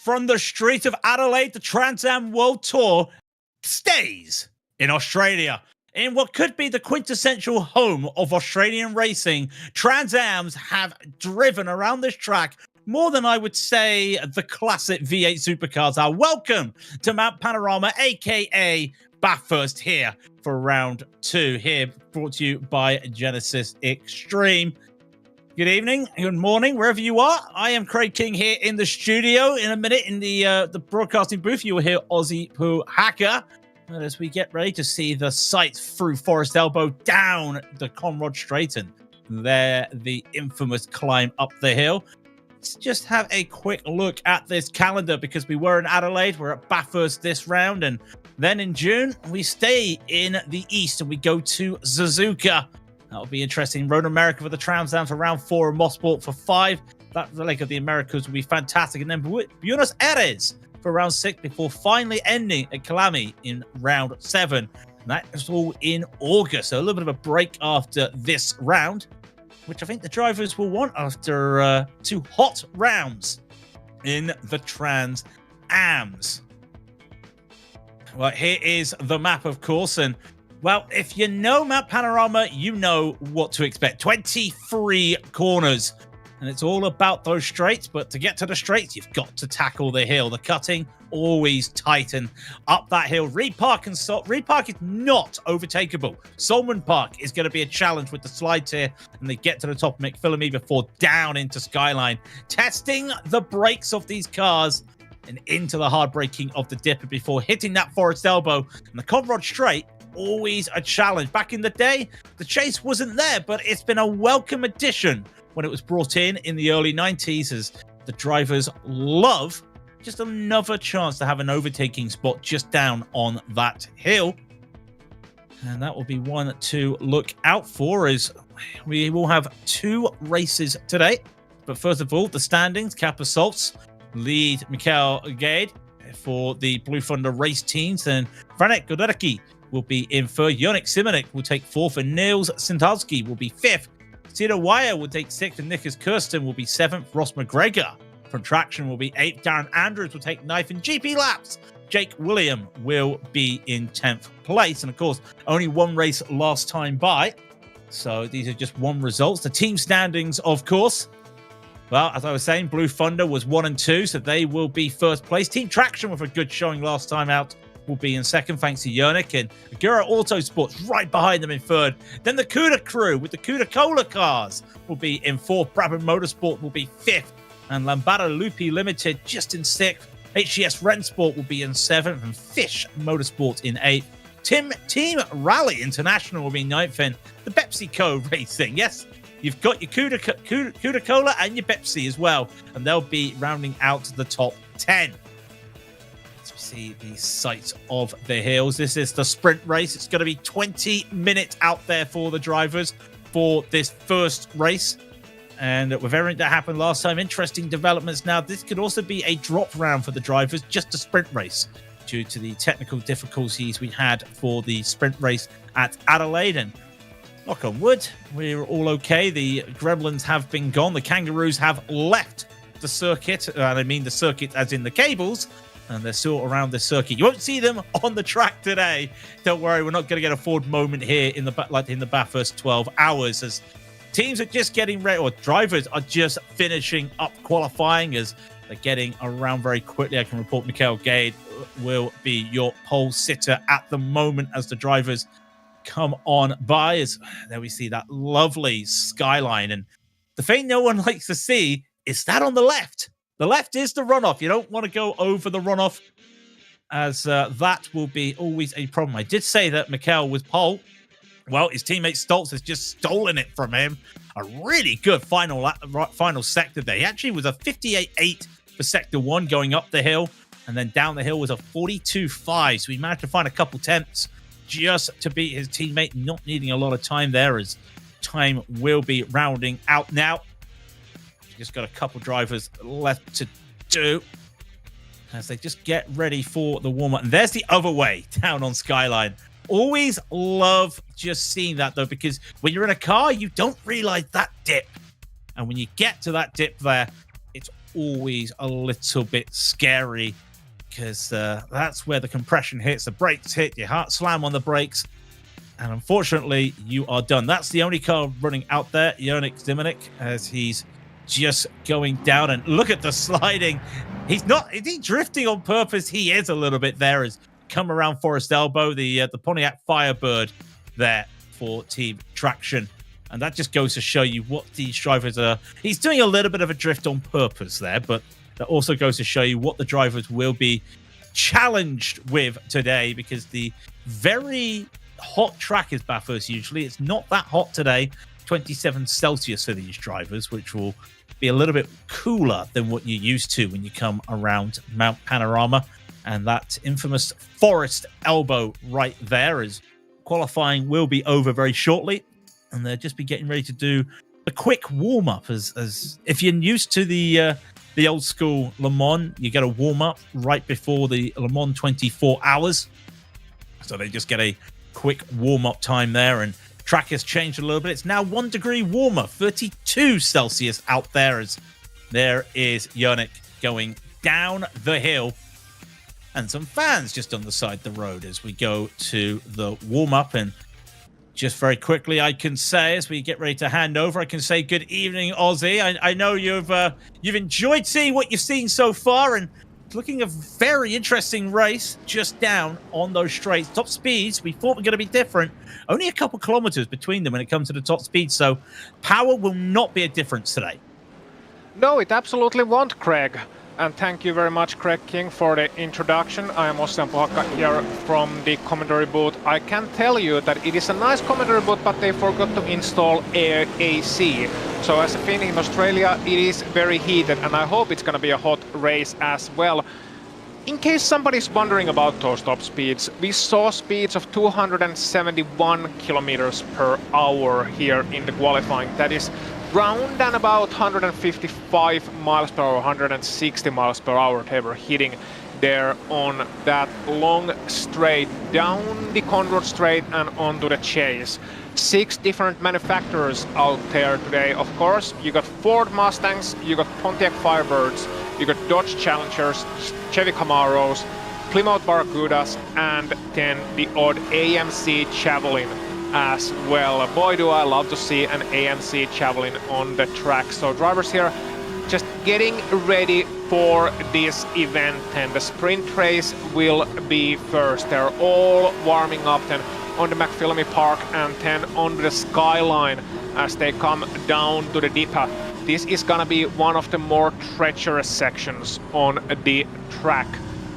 from the street of Adelaide, the Trans Am World Tour stays in Australia. In what could be the quintessential home of Australian racing, Trans Ams have driven around this track more than I would say the classic V8 supercars are. Welcome to Mount Panorama, aka Bathurst, here for round 2. Here, brought to you by Genisus Extreme. Good evening, good morning, wherever you are. I am Craig King here in the studio. In a minute, in the broadcasting booth, you will hear Aussie Pooh Hacker. And as we get ready to see the sights through Forest Elbow down the Conrod Straight, and there the infamous climb up the hill. Let's just have a quick look at this calendar, because we were in Adelaide, we're at Bathurst this round, and then in June we stay in the east and we go to Suzuka. That'll be interesting. Road America for the Trans Am for round 4 and Mosport for 5. That leg of the Americas will be fantastic. And then Buenos Aires for round 6 before finally ending at Calami in round 7. And that is all in August. So a little bit of a break after this round, which I think the drivers will want after 2 hot rounds in the Trans Ams. Well, here is the map, of course, and well, if you know Mount Panorama, you know what to expect. 23 corners, and it's all about those straights, but to get to the straights, you've got to tackle the hill. The cutting, always tighten up that hill. Reed Park is not overtakeable. Solomon Park is going to be a challenge with the slides here, and they get to the top of McPhillamy before down into Skyline. Testing the brakes of these cars and into the hard braking of the dipper before hitting that Forest Elbow. And the Conrod Straight, always a challenge. Back in the day, the chase wasn't there, but it's been a welcome addition when it was brought in the early 90s, as the drivers love just another chance to have an overtaking spot just down on that hill. And that will be one to look out for, as we will have 2 races today. But first of all, the standings. Cap Assaults lead Mikael Gade for the Blue Thunder race teams, and Franek Godarski will be in 3rd. Jonik Simonik will take 4th, and Niels Sintalski will be 5th. Cedar Wire will take 6th, and Nicholas Kirsten will be 7th. Ross McGregor from Traction will be 8th. Darren Andrews will take 9th, and GP Laps, Jake William will be in 10th place. And of course, only 1 race last time by, so these are just 1 results. The team standings, of course, well, as I was saying, Blue Thunder was 1 and 2, so they will be 1st place. Team Traction, with a good showing last time out, will be in 2nd, thanks to Yernick, and Agura Autosports right behind them in 3rd. Then the Cuda crew with the Cuda Cola cars will be in 4th. Brabham Motorsport will be 5th, and Lambada Lupi Limited just in 6th. HCS Rennsport will be in 7th, and Fish Motorsport in 8th. Team Rally International will be in 9th, and the PepsiCo Racing, yes, you've got your Cuda Cola and your Pepsi as well, and they'll be rounding out the top 10. See the sights of the hills. This is the sprint race. It's going to be 20 minutes out there for the drivers for this first race. And with everything that happened last time, interesting developments now. This could also be a drop round for the drivers, just a sprint race, due to the technical difficulties we had for the sprint race at Adelaide. And knock on wood, we're all okay. The gremlins have been gone. The kangaroos have left the circuit. I mean the circuit as in the cables. And they're still around the circuit. You won't see them on the track today. Don't worry, we're not going to get a Ford moment here in the Bathurst 12 hours, as teams are just getting ready, or drivers are just finishing up qualifying, as they're getting around very quickly. I can report Mikael Gade will be your pole sitter at the moment as the drivers come on by. As there we see that lovely skyline, and the thing no one likes to see is that on the left. The left is the runoff. You don't want to go over the runoff, as that will be always a problem. I did say that Mikael was pole. Well, his teammate Stoltz has just stolen it from him. A really good final sector there. He actually was a 58.8 for Sector 1 going up the hill, and then down the hill was a 42.5. So he managed to find a couple tenths just to beat his teammate, not needing a lot of time there, as time will be rounding out now. Just got a couple drivers left to do as they just get ready for the warm-up. And there's the other way down on Skyline. Always love just seeing that, though, because when you're in a car, you don't realize that dip. And when you get to that dip there, it's always a little bit scary because that's where the compression hits, the brakes hit, your heart slam on the brakes, and unfortunately, you are done. That's the only car running out there, Yannick Zimmernick, as he's just going down. And look at the sliding. Is he drifting on purpose? He is a little bit there as come around Forest Elbow, the Pontiac Firebird there for Team Traction. And that just goes to show you what these drivers are. He's doing a little bit of a drift on purpose there, but that also goes to show you what the drivers will be challenged with today, because the very hot track is Bathurst usually. It's not that hot today, 27 Celsius for these drivers, which will be a little bit cooler than what you're used to when you come around Mount Panorama. And that infamous Forest Elbow right there, as qualifying will be over very shortly. And they'll just be getting ready to do a quick warm-up. As if you're used to the old school Le Mans, you get a warm-up right before the Le Mans 24 hours. So they just get a quick warm-up time there, and track has changed a little bit. It's now 1 degree warmer, 32 Celsius out there, as there is Yannick going down the hill. And some fans just on the side of the road as we go to the warm-up. And just very quickly, I can say, as we get ready to hand over, I can say good evening, Aussie. I know you've enjoyed seeing what you've seen so far, and it's looking a very interesting race just down on those straights. Top speeds, we thought were going to be different. Only a couple kilometers between them when it comes to the top speed, so power will not be a difference today. No, it absolutely won't, Craig. And thank you very much, Craig King, for the introduction. I am Ossan Pohakka here from the commentary booth. I can tell you that it is a nice commentary booth, but they forgot to install air AC. So as a Finn in Australia, it is very heated, and I hope it's going to be a hot race as well. In case somebody's wondering about those top speeds, we saw speeds of 271 kilometers per hour here in the qualifying. That is round and about 155 miles per hour, 160 miles per hour they were hitting there on that long straight down the Conrod Straight and onto the chase. 6 different manufacturers out there today. Of course, you got Ford Mustangs, you got Pontiac Firebirds, you got Dodge Challengers, Chevy Camaros, Plymouth Barracudas, and then the odd AMC Javelin as well. Boy, do I love to see an AMC Javelin on the track. So drivers here just getting ready for this event, and the sprint race will be first. They're all warming up then on the McPhillamy Park and then on the skyline as they come down to the Dipa. This is gonna be one of the more treacherous sections on the track.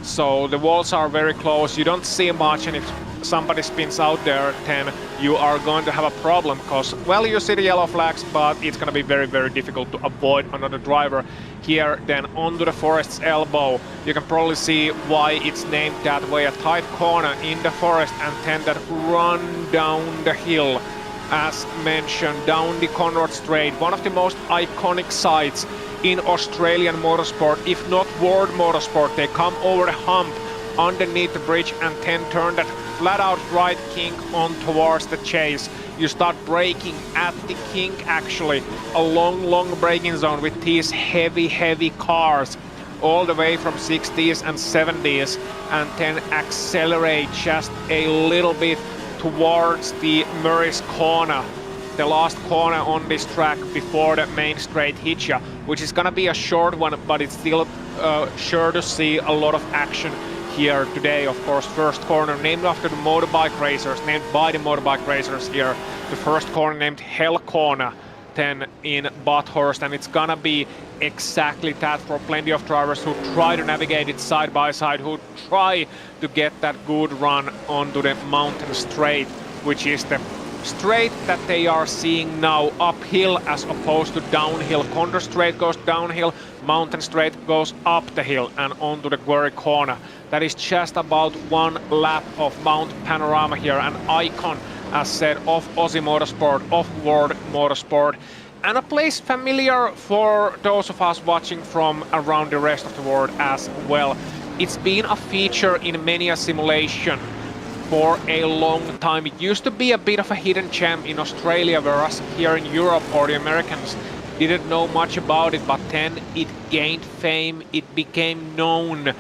So the walls are very close, you don't see much, and if somebody spins out there, then you are going to have a problem because, well, you see the yellow flags, but it's going to be very, very difficult to avoid another driver here. Then onto the Forest's Elbow. You can probably see why it's named that way. A tight corner in the forest, and then that run down the hill, as mentioned, down the Conrod Straight. One of the most iconic sights in Australian motorsport, if not world motorsport. They come over the hump underneath the bridge and then turn that flat out right kink on towards the chase. You start braking at the kink, actually, a long braking zone with these heavy cars all the way from 60s and 70s, and then accelerate just a little bit towards the Murray's Corner, the last corner on this track before the main straight hits you, which is gonna be a short one, but it's still sure to see a lot of action here today. Of course, first corner named after the motorbike racers, named by the motorbike racers here. The first corner named Hell Corner, then in Bathurst, and it's gonna be exactly that for plenty of drivers who try to navigate it side by side, who try to get that good run onto the mountain straight, which is the straight that they are seeing now uphill as opposed to downhill. Conrod Straight goes downhill, mountain straight goes up the hill and onto the Quarry Corner. That is just about one lap of Mount Panorama here, an icon, as said, of Aussie motorsport, of world motorsport, and a place familiar for those of us watching from around the rest of the world as well. It's been a feature in many a simulation for a long time. It used to be a bit of a hidden gem in Australia, whereas here in Europe, or the Americans, didn't know much about it, but then it gained fame. It became known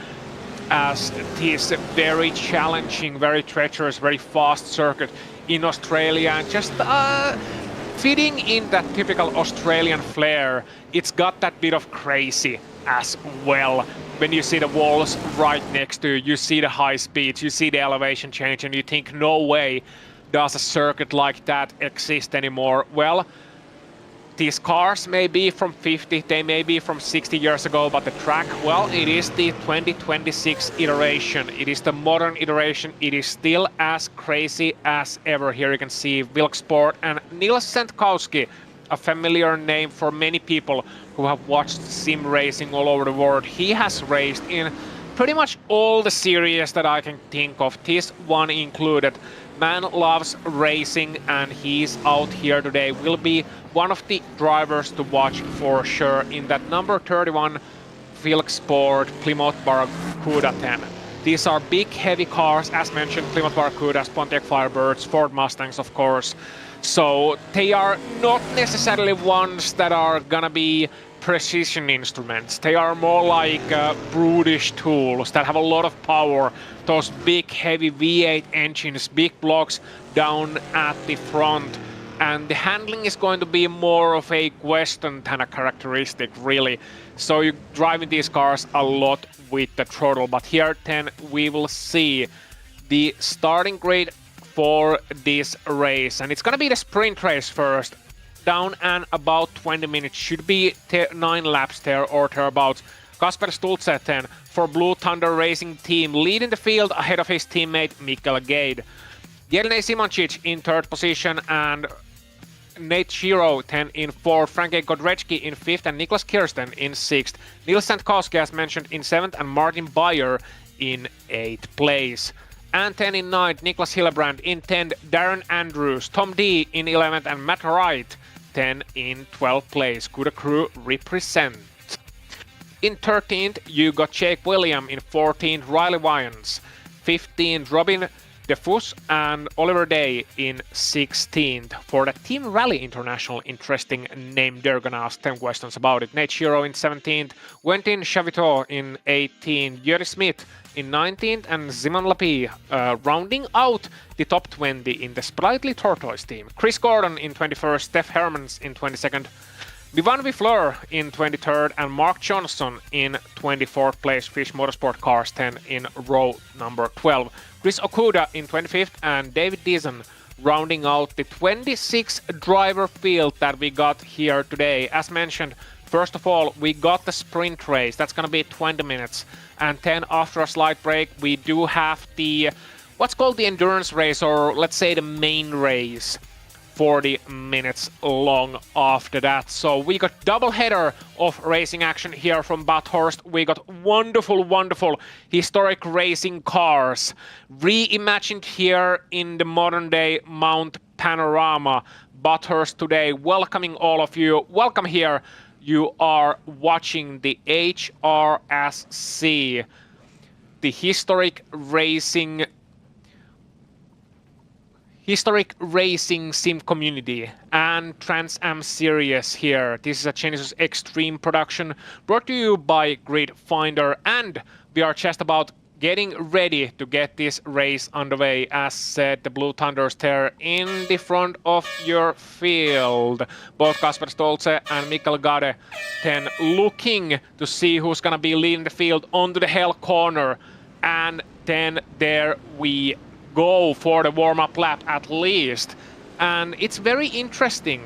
as this very challenging, very treacherous, very fast circuit in Australia, and just fitting in that typical Australian flair. It's got that bit of crazy as well. When you see the walls right next to you, you see the high speeds, you see the elevation change, and you think, no way does a circuit like that exist anymore. Well, these cars may be from 50, they may be from 60 years ago, but the track, well, it is the 2026 iteration. It is the modern iteration. It is still as crazy as ever. Here you can see Wilksport and Nils Sentkowski, a familiar name for many people who have watched sim racing all over the world. He has raced in pretty much all the series that I can think of, this one included. Man loves racing, and he's out here today. Will be one of the drivers to watch for sure in that number 31 Wilksport Plymouth Barracuda 10. These are big, heavy cars, as mentioned, Plymouth Barracudas, Pontiac Firebirds, Ford Mustangs, of course. So they are not necessarily ones that are gonna be precision instruments. They are more like brutish tools that have a lot of power. Those big heavy V8 engines, big blocks down at the front. And the handling is going to be more of a question than a characteristic, really. So you're driving these cars a lot with the throttle. But here then we will see the starting grid for this race. And it's gonna be the sprint race first. Down and about 20 minutes, should be 9 laps there or thereabouts. Kasper Stultze then for Blue Thunder Racing Team, leading the field ahead of his teammate Mikkel Gade. Jelnej Simoncic in 3rd position and Nate Shiro then in 4th, Frankie Godrecki in 5th and Niklas Kirsten in 6th. Nils Sentkowski, as mentioned, in 7th and Martin Beyer in 8th place. And then in 9th, Niklas Hillebrand, in 10th, Darren Andrews, Tom D in 11th and Matt Wright then in 12th place. Good crew represent. In 13th, you got Jake William. In 14th, Riley Wyans. 15th, Robin DeFus and Oliver Day in 16th. For the Team Rally International, interesting name there, gonna ask 10 questions about it. Nate Shiro in 17th, Quentin Chavito in 18th, Juri Smith in 19th, and Simon Lapie rounding out the top 20 in the Sprightly Tortoise team. Chris Gordon in 21st, Steph Hermans in 22nd, Vivan Vifleur in 23rd, and Mark Johnson in 24th place. Fish Motorsport Cars 10 in row number 12. Chris Okuda in 25th, and David Deason rounding out the 26 driver field that we got here today. As mentioned, first of all, we got the sprint race. That's gonna be 20 minutes. And then after a slight break, we do have the what's called the endurance race, or let's say the main race, 40 minutes long after that. So we got double header of racing action here from Bathurst. We got wonderful, wonderful historic racing cars reimagined here in the modern day Mount Panorama. Bathurst today, welcoming all of you. Welcome here. You are watching the HRSC, the historic racing sim community and Trans Am series here. This is a Genisus Extreme production brought to you by Grid Finder, and we are just about getting ready to get this race underway. As said, the Blue Thunders there in the front of your field. Both Kasper Stolze and Mikkel Gade then looking to see who's gonna be leading the field onto the hell corner. And then there we go for the warm-up lap at least. And it's very interesting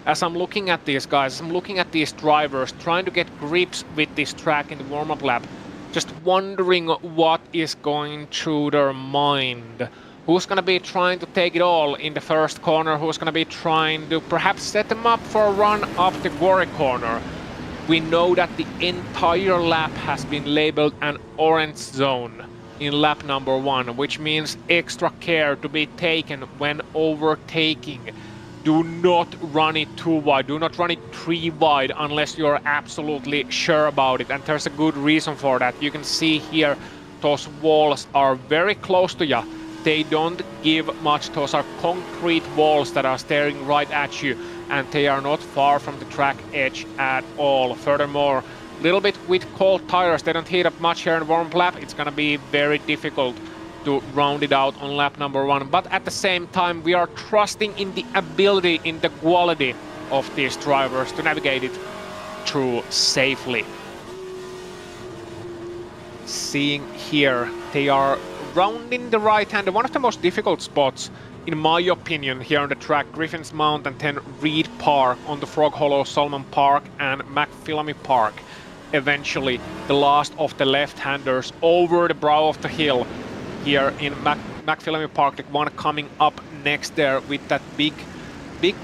as I'm looking at these guys, I'm looking at these drivers trying to get grips with this track in the warm-up lap. Just wondering what is going through their mind. Who's gonna be trying to take it all in the first corner? Who's gonna be trying to perhaps set them up for a run up the quarry corner? We know that the entire lap has been labeled an orange zone in lap number 1, which means extra care to be taken when overtaking. Do not run it too wide, do not run it 3 wide unless you're absolutely sure about it, and there's a good reason for that. You can see here those walls are very close to you. they don't give much. Those are concrete walls that are staring right at you, and they are not far from the track edge at all. Furthermore, a little bit with cold tires, they don't heat up much here in warm lap. It's gonna be very difficult to round it out on lap number 1, but at the same time we are trusting in the ability, in the quality of these drivers to navigate it through safely. Seeing here, they are rounding the right hand, one of the most difficult spots in my opinion here on the track, Griffin's Mount and then Reed Park on the Frog Hollow, Solomon Park and McPhillamy Park. Eventually the last of the left-handers over the brow of the hill here in McPhillamy Park, the one coming up next there with that big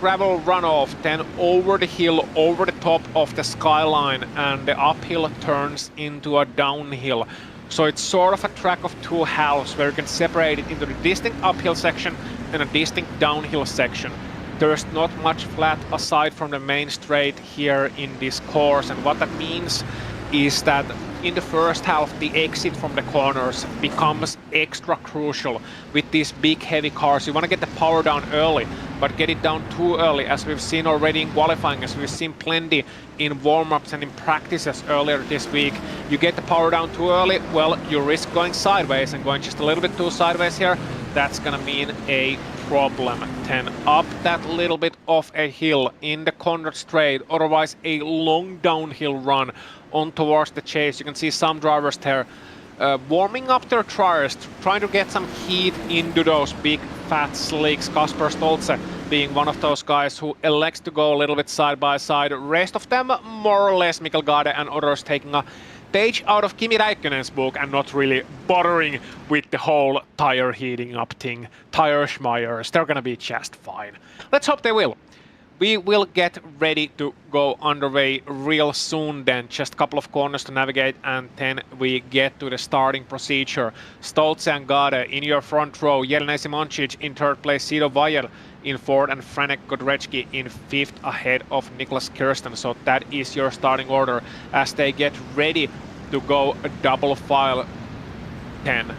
gravel runoff, then over the hill, over the top of the skyline, and the uphill turns into a downhill. So it's sort of a track of two halves where you can separate it into a distinct uphill section and a distinct downhill section. There's not much flat aside from the main straight here in this course, and what that means is that in the first half the exit from the corners becomes extra crucial with these big heavy cars. You want to get the power down early, but get it down too early, as we've seen already in qualifying, as we've seen plenty in warm-ups and in practices earlier this week. You get the power down too early, well, you risk going sideways, and going just a little bit too sideways here, that's gonna mean a problem. Then up that little bit of a hill in the Conrad Straight, otherwise a long downhill run on towards the chase. You can see some drivers there warming up their tires, trying to get some heat into those big fat slicks. Kasper Stolze being one of those guys who elects to go a little bit side by side. Rest of them more or less Mikkel Gade and others taking a page out of Kimi Räikkönen's book and not really bothering with the whole tire heating up thing. Tire schmeyers, they're gonna be just fine. Let's hope they will. We will get ready to go underway real soon then. Just a couple of corners to navigate and then we get to the starting procedure. Stolze and Gade in your front row. Jelena Simoncic in third place. Sido Vajer in fourth and Franek Godrecki in fifth ahead of Niklas Kirsten. So that is your starting order as they get ready to go a double file 10.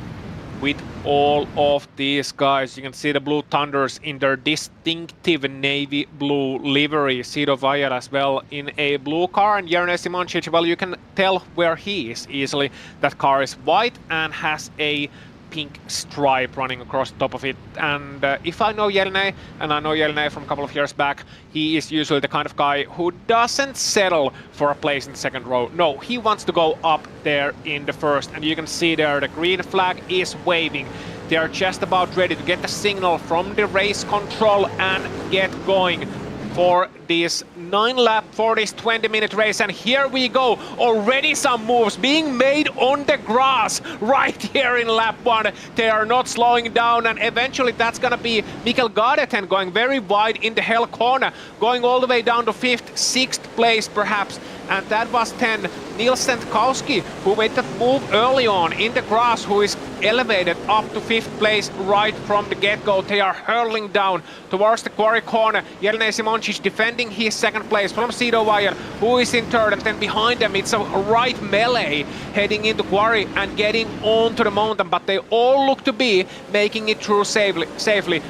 With all of these guys, you can see the Blue Thunders in their distinctive navy blue livery. Sido Vajer as well in a blue car, and Jelena Simoncic, well, you can tell where he is easily. That car is white and has a pink stripe running across the top of it. And if I know Jelena, and I know Jelena from a couple of years back, he is usually the kind of guy who doesn't settle for a place in the second row. No, he wants to go up there in the first, and you can see there the green flag is waving. They are just about ready to get the signal from the race control and get going for this 9 lap for this 20-minute race. And here we go, already some moves being made on the grass right here in lap 1. They are not slowing down, and eventually that's gonna be Mikkel Gade going very wide in the hell corner, going all the way down to 5th, 6th place perhaps. And that was 10 Nils Sendkowski, who made that move early on in the grass, who is elevated up to 5th place right from the get-go. They are hurling down towards the quarry corner. Jelena Simoncic defending his second place from Sido Vajer, who is in third, and then behind them it's a right melee heading into quarry and getting onto the mountain, but they all look to be making it through safely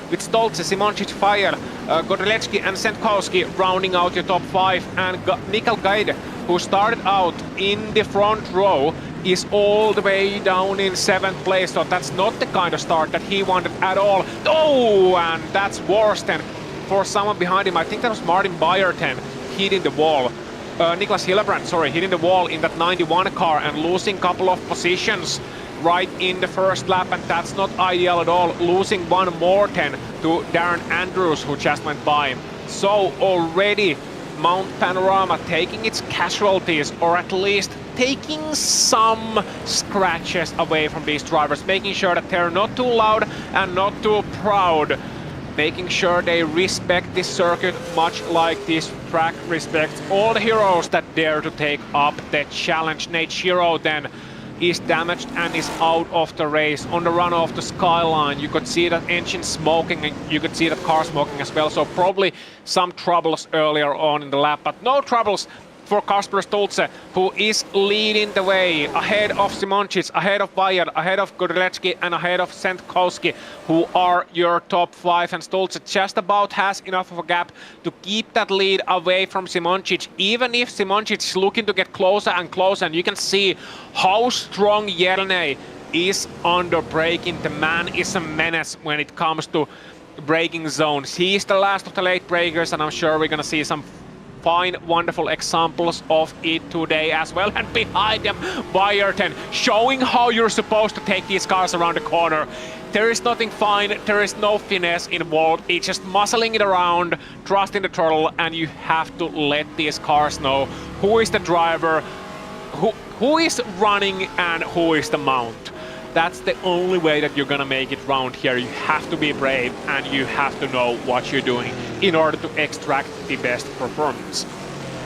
with Stolze, Simoncic, Vajer, Godrecki and Sendkowski rounding out the top 5, and Mikkel Gade, who started out in the front row, is all the way down in 7th place, so that's not the kind of start that he wanted at all. Oh, and that's worse than for someone behind him. I think that was Martin Byerton hitting the wall. Niklas Hillebrand, sorry, hitting the wall in that 91 car and losing a couple of positions right in the first lap, and that's not ideal at all. Losing one more then to Darren Andrews, who just went by. So already Mount Panorama taking its casualties, or at least taking some scratches away from these drivers, making sure that they're not too loud and not too proud, making sure they respect this circuit much like this track respects all the heroes that dare to take up the challenge. Nate Shiro then is damaged and is out of the race. On the run off the skyline, you could see that engine smoking and you could see that car smoking as well, so probably some troubles earlier on in the lap, but no troubles for Kasper Stolze, who is leading the way ahead of Simoncic, ahead of Bayer, ahead of Godrecki, and ahead of Sendkowski, who are your top 5. And Stolze just about has enough of a gap to keep that lead away from Simoncic, even if Simoncic is looking to get closer and closer. And you can see how strong Jerne is under braking. The man is a menace when it comes to braking zones. He is the last of the late breakers, and I'm sure we're gonna see some fine, wonderful examples of it today as well. And behind them, Bayerton, showing how you're supposed to take these cars around the corner. There is nothing fine, there is no finesse involved. It's just muscling it around, trusting the throttle, and you have to let these cars know who is the driver, who is running, and who is the mount. That's the only way that you're gonna make it round here. You have to be brave and you have to know what you're doing in order to extract the best performance.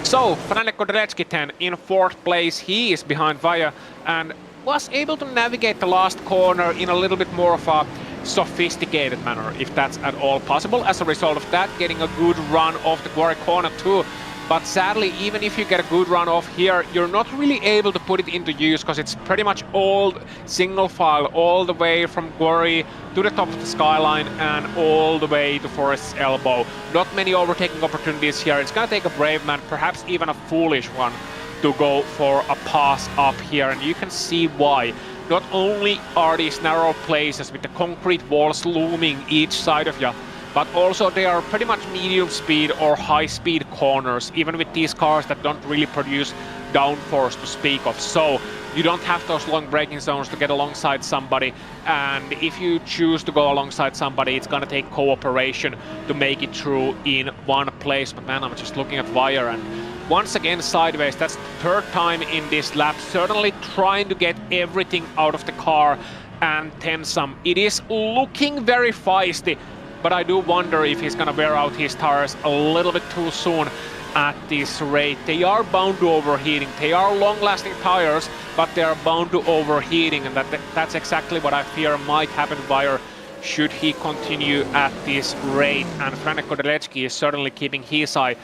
So, Franek Godrecki then in 4th place. He is behind Vaya and was able to navigate the last corner in a little bit more of a sophisticated manner, if that's at all possible. As a result of that, getting a good run off the quarry corner too. But sadly, even if you get a good run off here, you're not really able to put it into use because it's pretty much all single file, all the way from quarry to the top of the skyline and all the way to Forest's elbow. Not many overtaking opportunities here. It's gonna take a brave man, perhaps even a foolish one, to go for a pass up here. And you can see why. Not only are these narrow places with the concrete walls looming each side of you, but also they are pretty much medium speed or high speed corners, even with these cars that don't really produce downforce to speak of. So you don't have those long braking zones to get alongside somebody, and if you choose to go alongside somebody, it's gonna take cooperation to make it through in one place. But man, I'm just looking at Wire, and once again sideways. That's the 3rd time in this lap, certainly trying to get everything out of the car and then some. It is looking very feisty, but I do wonder if he's gonna wear out his tires a little bit too soon at this rate. They are bound to overheating. They are long-lasting tires, but they are bound to overheating, and that's exactly what I fear might happen to Bayer should he continue at this rate. And Franek Godrecki is certainly keeping his eye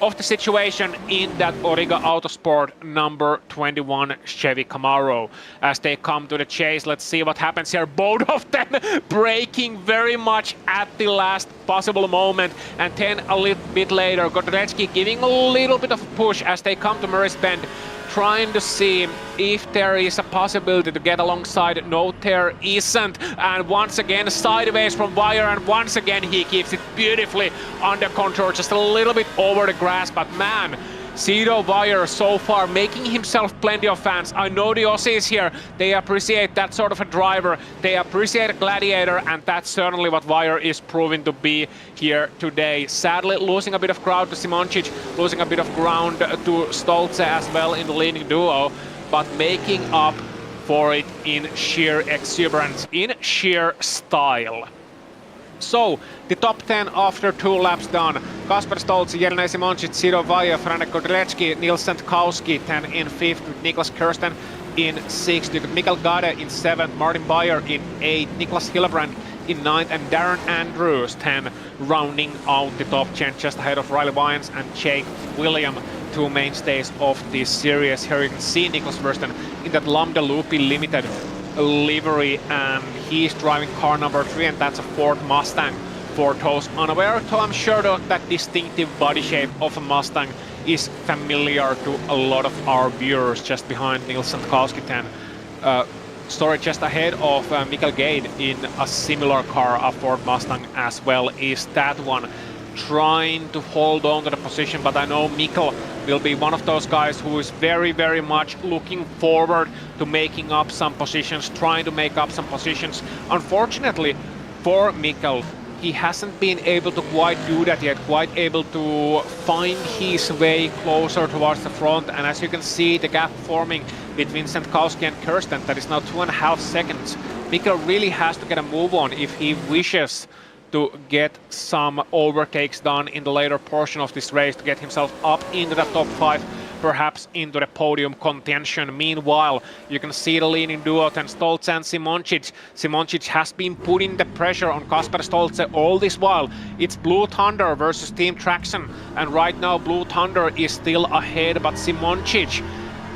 of the situation in that Origa Autosport number 21 Chevy Camaro. As they come to the chase, let's see what happens here. Both of them braking very much at the last possible moment, and then a little bit later, Godrecki giving a little bit of a push as they come to Murray's Bend, trying to see if there is a possibility to get alongside. No, there isn't. And once again, sideways from Wire, and once again he keeps it beautifully under control, just a little bit over the grass. But man, Cito Wire so far making himself plenty of fans. I know the Aussies here, they appreciate that sort of a driver, they appreciate a gladiator, and that's certainly what Wire is proving to be here today. Sadly, losing a bit of ground to Simoncic, losing a bit of ground to Stolze as well in the leading duo, but making up for it in sheer exuberance, in sheer style. So, the top 10 after 2 laps done. Kasper Stolze, Jerne Simoncic, Ciro Vaya, Franek Godrecki, Nils Sendkowski, 10 in 5th, with Niklas Kirsten in 6th, with Mikael Gade in 7th, Martin Bayer in 8th, Niklas Hillebrand in 9th, and Darren Andrews 10, rounding out the top 10 just ahead of Riley Wyans and Jake William, 2 mainstays of this series. Here you can see Niklas Versten in that Lambda Loopy Limited livery, and he's driving car number 3, and that's a Ford Mustang. For those unaware, so I'm sure that distinctive body shape of a Mustang is familiar to a lot of our viewers. Just behind Nils Sendkowski 10. Story just ahead of Mikael Gade in a similar car, a Ford Mustang as well, is that one. Trying to hold on to the position, but I know Mikael will be one of those guys who is very, very much looking forward to making up some positions, trying to make up some positions. Unfortunately for Mikael, he hasn't been able to quite do that yet, quite able to find his way closer towards the front. And as you can see, the gap forming between Sendkowski and Kirsten, that is now 2.5 seconds. Mikael really has to get a move on if he wishes to get some overtakes done in the later portion of this race, to get himself up into the top 5 perhaps into the podium contention. Meanwhile, you can see the leading duo, then Stolze and Simoncic. Simoncic has been putting the pressure on Kasper Stolze all this while. It's Blue Thunder versus Team Traction, and right now Blue Thunder is still ahead, but Simoncic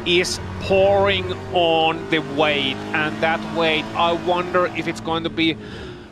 is pouring on the weight, and that weight, I wonder if it's going to be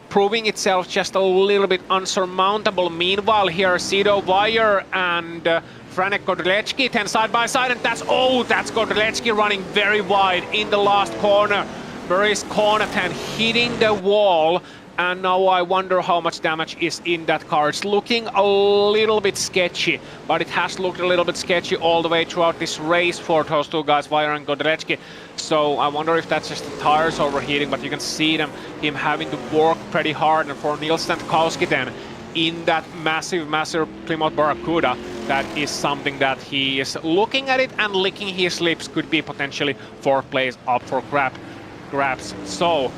proving itself just a little bit unsurmountable. Meanwhile, here Sido Wire and Franek Godlecki then side by side, and that's Godlecki running very wide in the last corner. Maurice Cornatan hitting the wall, and now I wonder how much damage is in that car. It's looking a little bit sketchy, but it has looked a little bit sketchy all the way throughout this race for those two guys, Wire and Godlecki. So I wonder if that's just the tires overheating, but you can see him having to work pretty hard. And for Nils Stankowski then, in that massive Plymouth Barracuda, that is something that he is looking at it and licking his lips. Could be potentially 4th place up for grabs. So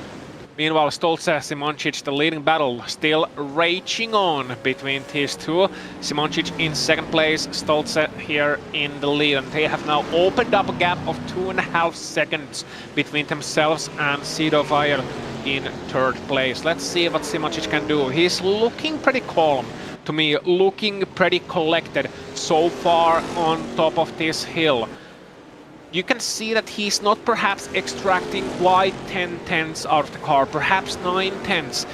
meanwhile, Stolze, Simoncic, the leading battle still raging on between these two. Simoncic in 2nd place, Stolze here in the lead, and they have now opened up a gap of 2.5 seconds between themselves and Sido Wire in 3rd place. Let's see what Simoncic can do. He's looking pretty calm to me, looking pretty collected so far on top of this hill. You can see that he's not perhaps extracting quite 10 tenths out of the car, perhaps 9 tenths,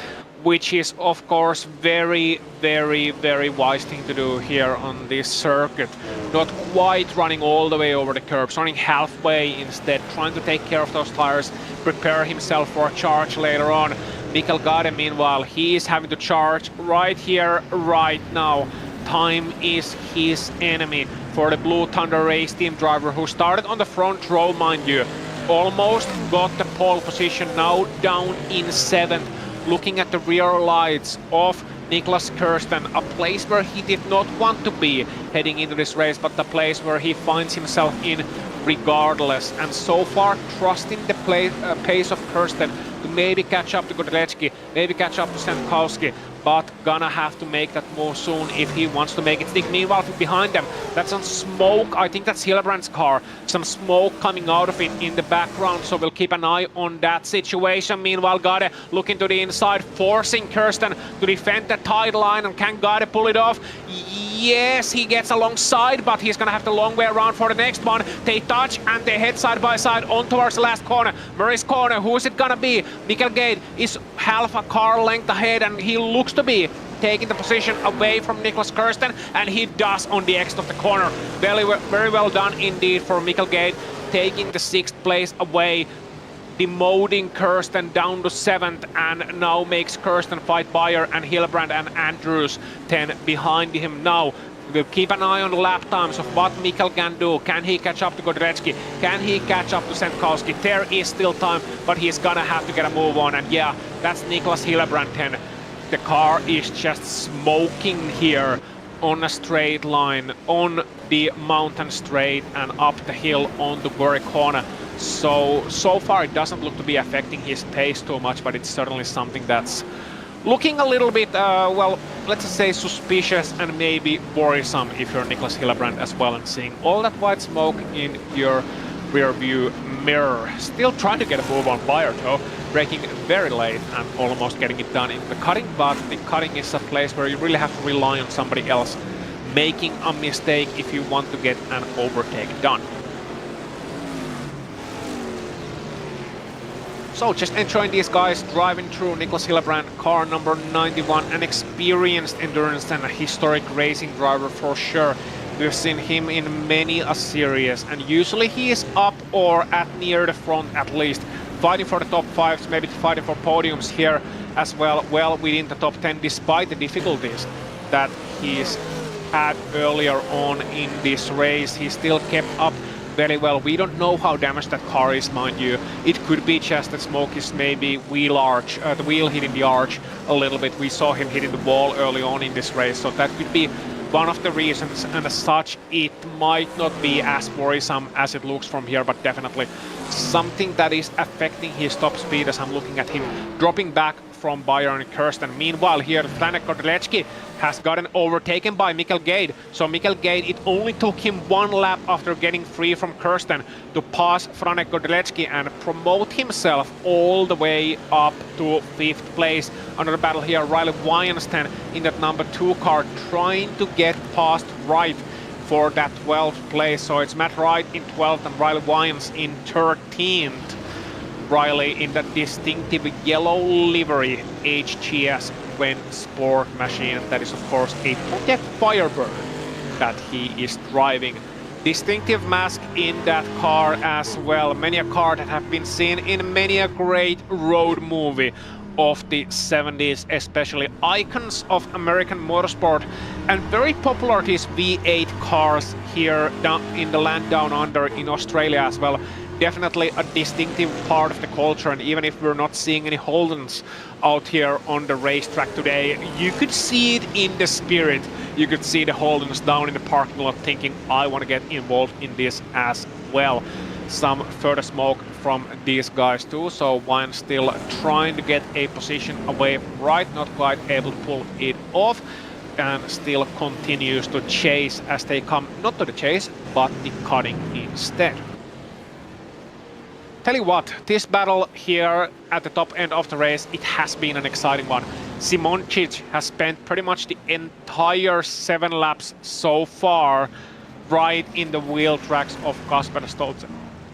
which is of course very wise thing to do here on this circuit. Not quite running all the way over the curbs, running halfway instead, trying to take care of those tires, prepare himself for a charge later on. Mikkel Gade, meanwhile, he is having to charge right here, right now. Time is his enemy for the Blue Thunder race team driver, who started on the front row, mind you. Almost got the pole position, now down in 7th. Looking at the rear lights of Niklas Kirsten, a place where he did not want to be heading into this race, but the place where he finds himself in regardless. And so far, trusting the pace of Kirsten to maybe catch up to Godlecki, maybe catch up to Stankowski, but gonna have to make that move soon if he wants to make it stick. Meanwhile, behind them, that's some smoke. I think that's Hillebrand's car. Some smoke coming out of it in the background, so we'll keep an eye on that situation. Meanwhile, Gade looking to the inside, forcing Kirsten to defend the tide line, and can Gade pull it off? Yes, he gets alongside, but he's gonna have the long way around for the next one. They touch and they head side by side on towards the last corner. Murray's corner, who is it gonna be? Mikkel Gade is half a car length ahead, and he looks to be taking the position away from Niklas Kirsten, and he does on the exit of the corner. Very well done indeed for Mikkel Gade, taking the 6th place away, demoting Kirsten down to 7th, and now makes Kirsten fight Bayer and Hillebrand and Andrews 10 behind him now. We'll keep an eye on the lap times of what Mikkel can do. Can he catch up to Godrecki? Can he catch up to Stankowski? There is still time, but he's gonna have to get a move on, and yeah, that's Niklas Hillebrand 10. The car is just smoking here on a straight line, on the mountain straight and up the hill on the very corner. So far it doesn't look to be affecting his pace too much, but it's certainly something that's looking a little bit, well, let's just say suspicious and maybe worrisome if you're Niklas Hillebrand as well, and seeing all that white smoke in your rear view mirror. Still trying to get a move on Bayer though, braking very late and almost getting it done in the cutting, but the cutting is a place where you really have to rely on somebody else making a mistake if you want to get an overtake done. So just enjoying these guys driving through. Niklas Hillebrand, car number 91, an experienced endurance and a historic racing driver for sure. We've seen him in many a series, and usually he is up or at near the front at least, fighting for the top 5s, maybe fighting for podiums here as well, well within the top 10, despite the difficulties that he's had earlier on in this race. He still kept up very well. We don't know how damaged that car is, mind you. It could be just that smoke is maybe the wheel hitting the arch a little bit. We saw him hitting the wall early on in this race, so that could be one of the reasons, and as such it might not be as worrisome as it looks from here, but definitely something that is affecting his top speed as I'm looking at him dropping back from Bayern Kirsten. Meanwhile, here Franek Kordelecki has gotten overtaken by Mikkel Gade. So Mikkel Gade, it only took him 1 lap after getting free from Kirsten to pass Franek Kordelecki and promote himself all the way up to 5th place. Another battle here, Riley Weinstein in that number 2 car, trying to get past Wright for that 12th place. So it's Matt Wright in 12th and Riley Wyans in 13th. Riley in that distinctive yellow livery HGS Wen Sport machine. That is of course a Pontiac Firebird that he is driving. Distinctive mask in that car as well. Many a car that have been seen in many a great road movie of the 70s, especially icons of American motorsport, and very popular these V8 cars here down in the land down under in Australia as well. Definitely a distinctive part of the culture, and even if we're not seeing any Holdens out here on the racetrack today, you could see it in the spirit. You could see the Holdens down in the parking lot thinking, I want to get involved in this as well. Some further smoke from these guys too, so Wine still trying to get a position away from Wright, not quite able to pull it off, and still continues to chase as they come, not to the chase, but the cutting instead. Tell you what, this battle here at the top end of the race, it has been an exciting one. Simoncic has spent pretty much the entire 7 laps so far right in the wheel tracks of Kasper Stolze.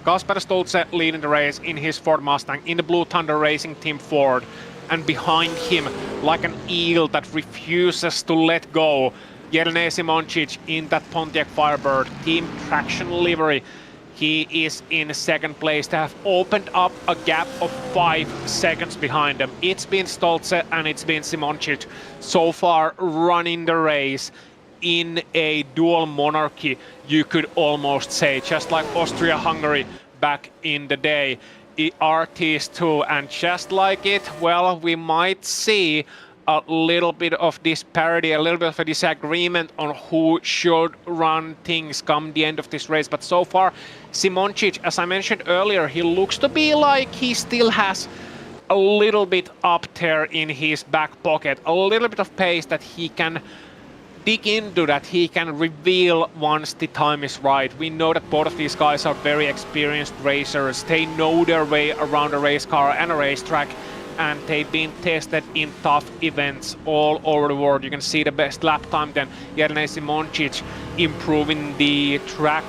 Kasper Stolze leading the race in his Ford Mustang, in the Blue Thunder Racing Team Ford, and behind him, like an eel that refuses to let go, Jelene Simoncic in that Pontiac Firebird Team Traction livery. He is in 2nd place. They have opened up a gap of 5 seconds behind them. It's been Stolze and it's been Simoncic so far running the race in a dual monarchy, you could almost say, just like Austria-Hungary back in the day. RTs2, and just like it, well, we might see a little bit of disparity, a little bit of a disagreement on who should run things come the end of this race. But so far, Simoncic, as I mentioned earlier, he looks to be like he still has a little bit up there in his back pocket, a little bit of pace that he can dig into, that he can reveal once the time is right. We know that both of these guys are very experienced racers. They know their way around a race car and a racetrack, and they've been tested in tough events all over the world. You can see the best lap time then, Jelene Simoncic improving the track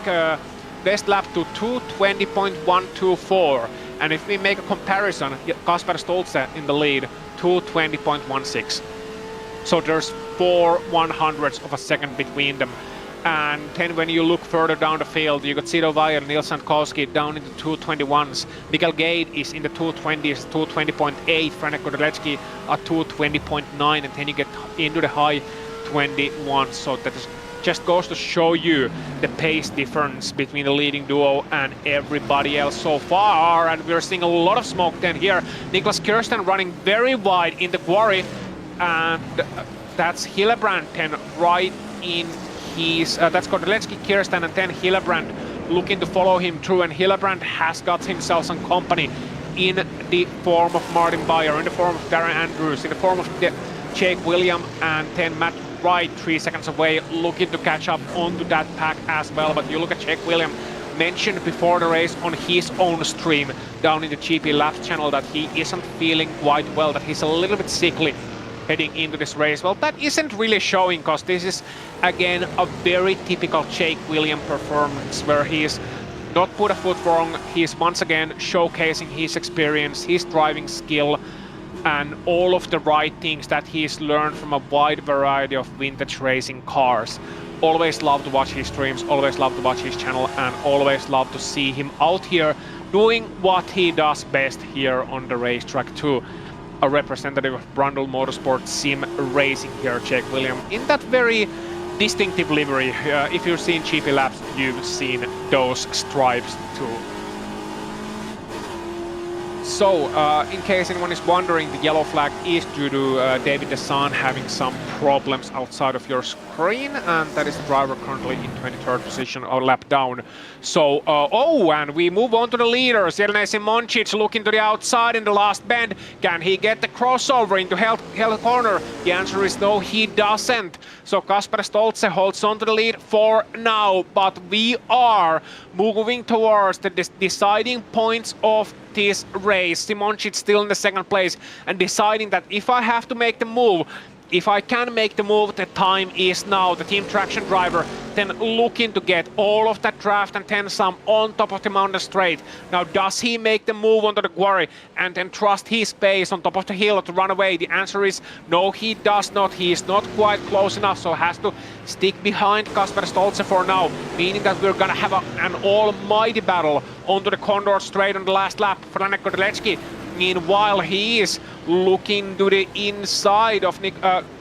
best lap to 2:20.124. And if we make a comparison, Kasper Stolze in the lead, 2:20.16. So there's 4 100ths of a second between them. And then when you look further down the field, you could see Wire, Nils Sankowski down in the 2:21s. Mikkel Gade is in the 2:20s, 2:20.8. Franek Kordelecki at 2:20.9, and then you get into the high 21s. So that just goes to show you the pace difference between the leading duo and everybody else so far. And we're seeing a lot of smoke then here. Niklas Kirsten running very wide in the quarry, and that's Hillebrand then right in his, that's Kordelecki, Kirsten, and then Hillebrand looking to follow him through, and Hillebrand has got himself some company in the form of Martin Beyer, in the form of Darren Andrews, in the form of Jake William, and then Matt Wright 3 seconds away, looking to catch up onto that pack as well. But you look at Jake William, mentioned before the race on his own stream down in the GP Laps channel that he isn't feeling quite well, that he's a little bit sickly heading into this race. Well, that isn't really showing, because this is again a very typical Jake William performance where he's not put a foot wrong. He's once again showcasing his experience, his driving skill, and all of the right things that he's learned from a wide variety of vintage racing cars. Always love to watch his streams, always love to watch his channel, and always love to see him out here doing what he does best here on the racetrack too. A representative of Brundle Motorsport Sim Racing here, Jake William, in that very distinctive livery. If you've seen GP Laps, you've seen those stripes too. So, in case anyone is wondering, the yellow flag is due to David Desan having some problems outside of your screen, and that is the driver currently in 23rd position, or lap down. So, and we move on to the leaders. Jelena Simoncic looking to the outside in the last bend. Can he get the crossover into hell corner? The answer is no, he doesn't. So Kasper Stoltze holds on to the lead for now, but we are moving towards the deciding points of this race. Simoncic still in the second place and deciding that if I have to make the move, if I can make the move, the time is now. The team traction driver then looking to get all of that draft and then some on top of the mountain straight. Now, does he make the move onto the quarry and then trust his pace on top of the hill to run away? The answer is no, he does not. He is not quite close enough, so has to stick behind Kasper Stoltze for now, meaning that we're gonna have an almighty battle onto the Condor straight on the last lap. Franek Godlecki, meanwhile, he is looking to the inside of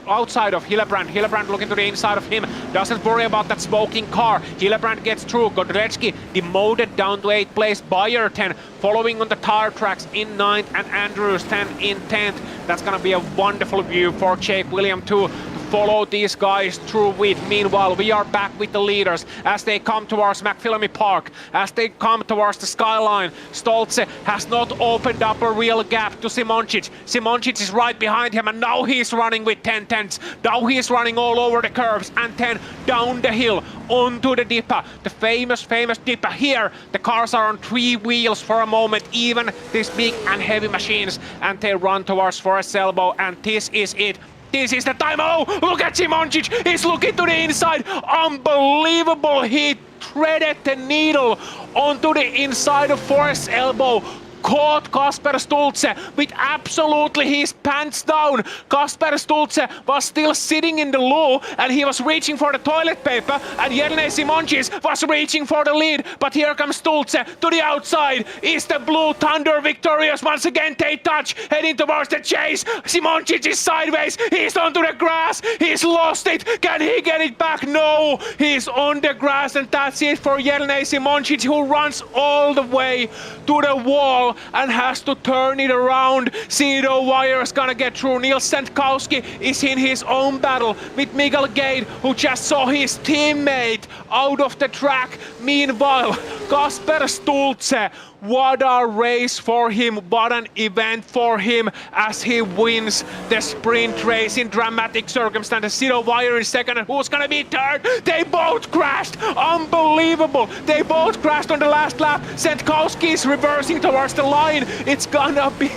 outside of Hillebrand. Hillebrand looking to the inside of him. Doesn't worry about that smoking car. Hillebrand gets through. Godlecki demoted down to 8th place. Bayer 10 following on the tire tracks in 9th, and Andrews 10 in 10th. That's gonna be a wonderful view for Jake William too. Follow these guys through with. Meanwhile, we are back with the leaders as they come towards McPhillamy Park, as they come towards the skyline. Stoltze has not opened up a real gap to Simoncic. Simoncic is right behind him, and now he's running with 10-10s. Now he's running all over the curves and 10 down the hill onto the Dipper. The famous Dipper here. The cars are on 3 wheels for a moment, even these big and heavy machines, and they run towards Forest Elbow, and this is it. This is the time. Oh, look at Simoncic. He's looking to the inside. Unbelievable. He threaded the needle onto the inside of Forest Elbow. Caught Kasper Stoltze with absolutely his pants down. Kasper Stoltze was still sitting in the loo and he was reaching for the toilet paper, and Jelena Simoncic was reaching for the lead. But here comes Stoltze to the outside. Is the Blue Thunder victorious? Once again they touch, heading towards the chase. Simoncic is sideways. He's onto the grass. He's lost it. Can he get it back? No. He's on the grass, and that's it for Jelena Simoncic, who runs all the way to the wall and has to turn it around. Cedo Wire is gonna get through. Niels Sendkowski is in his own battle with Miguel Gade, who just saw his teammate out of the track. Meanwhile, Kasper Stoltze, what a race for him, what an event for him as he wins the sprint race in dramatic circumstances. Cedo Wire in second, and who's gonna be third? They both crashed! Unbelievable! They both crashed on the last lap. Sendkowski is reversing towards the line. It's gonna be...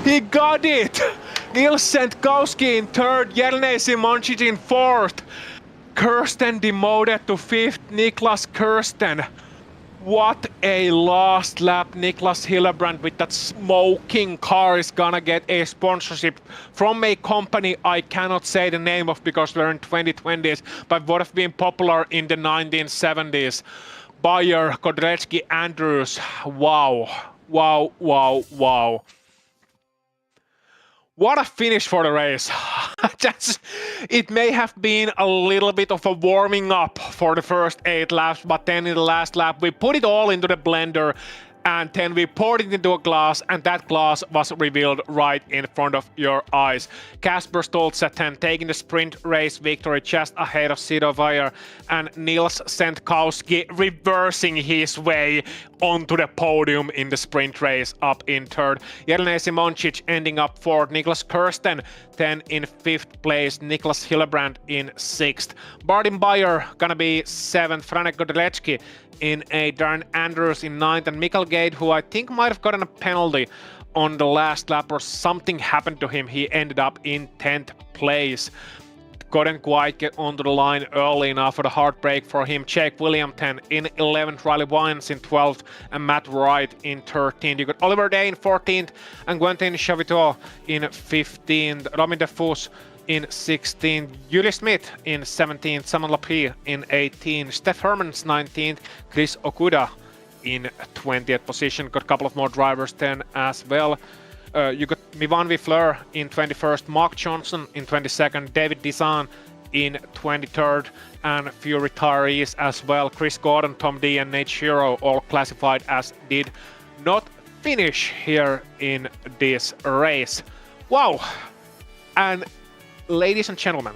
He got it! Niels Sendkowski in third, Jelena Simoncic in fourth. Kirsten demoted to fifth, Niklas Kirsten. What a last lap. Niklas Hillebrand with that smoking car is gonna get a sponsorship from a company I cannot say the name of because we're in 2020s, but would have been popular in the 1970s. Bayer, Godrecki, Andrews. Wow. Wow, wow, wow. What a finish for the race. It may have been a little bit of a warming up for the first 8 laps, but then in the last lap we put it all into the blender and then we poured it into a glass, and that glass was revealed right in front of your eyes. Kasper Stoltze then taking the sprint race victory just ahead of Cedo Wire, and Niels Sendkowski reversing his way onto the podium in the sprint race up in third. Jelena Simoncic ending up fourth. Niklas Kirsten then in fifth place. Niklas Hillebrand in sixth. Martin Bayer gonna be seventh. Franek Godlecki in eighth. Darren Andrews in ninth, and Mikael Gade, who I think might have gotten a penalty on the last lap or something happened to him. He ended up in 10th place. Couldn't quite get onto the line early enough for the heartbreak for him. Jake William 10 in 11th, Riley Wines in 12th, and Matt Wright in 13th. You got Oliver Day in 14th, and Quentin Chaviteau in 15th. Robin DeFus in 16th, Julie Smith in 17th, Saman Lapie in 18th, Steph Hermans 19th, Chris Okuda in 20th position. Got a couple of more drivers then as well. You got Mivan Vifleur in 21st, Mark Johnson in 22nd, David Desan in 23rd, and a few retirees as well. Chris Gordon, Tom D, and Nate Shiro all classified as did not finish here in this race. Wow! And ladies and gentlemen,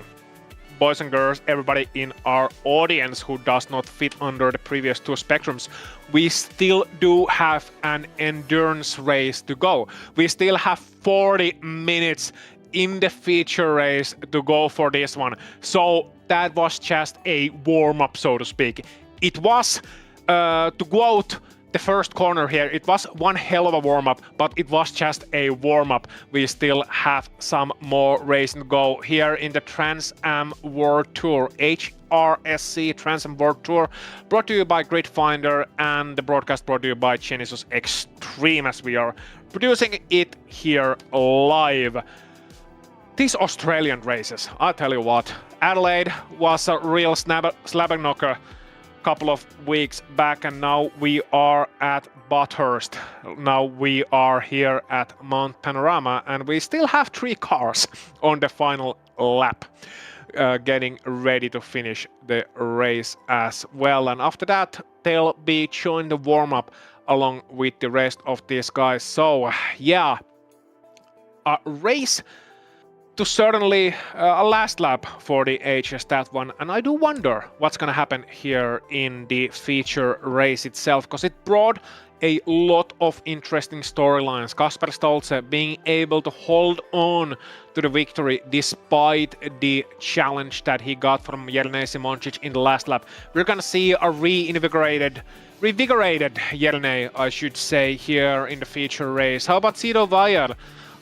boys and girls, everybody in our audience who does not fit under the previous two spectrums, we still do have an endurance race to go. We still have 40 minutes in the feature race to go for this one. So that was just a warm-up, so to speak. It was, to quote the first corner here, it was one hell of a warm-up, but it was just a warm-up. We still have some more racing to go here in the Trans Am World Tour, HRSC Trans Am World Tour, brought to you by Gridfinder, and the broadcast brought to you by Genisus Extreme, as we are producing it here live. These Australian races, I'll tell you what, Adelaide was a real slabber knocker couple of weeks back, and now we are at Bathurst. Now we are here at Mount Panorama, and we still have 3 cars on the final lap, getting ready to finish the race as well. And after that, they'll be joining the warm-up along with the rest of these guys. So yeah, a race to certainly a last lap for the HS, that one. And I do wonder what's gonna happen here in the feature race itself, because it brought a lot of interesting storylines. Kasper Stolze being able to hold on to the victory despite the challenge that he got from Jelena Simončić in the last lap. We're gonna see a revigorated Jelena, I should say, here in the feature race. How about Sido Vajer,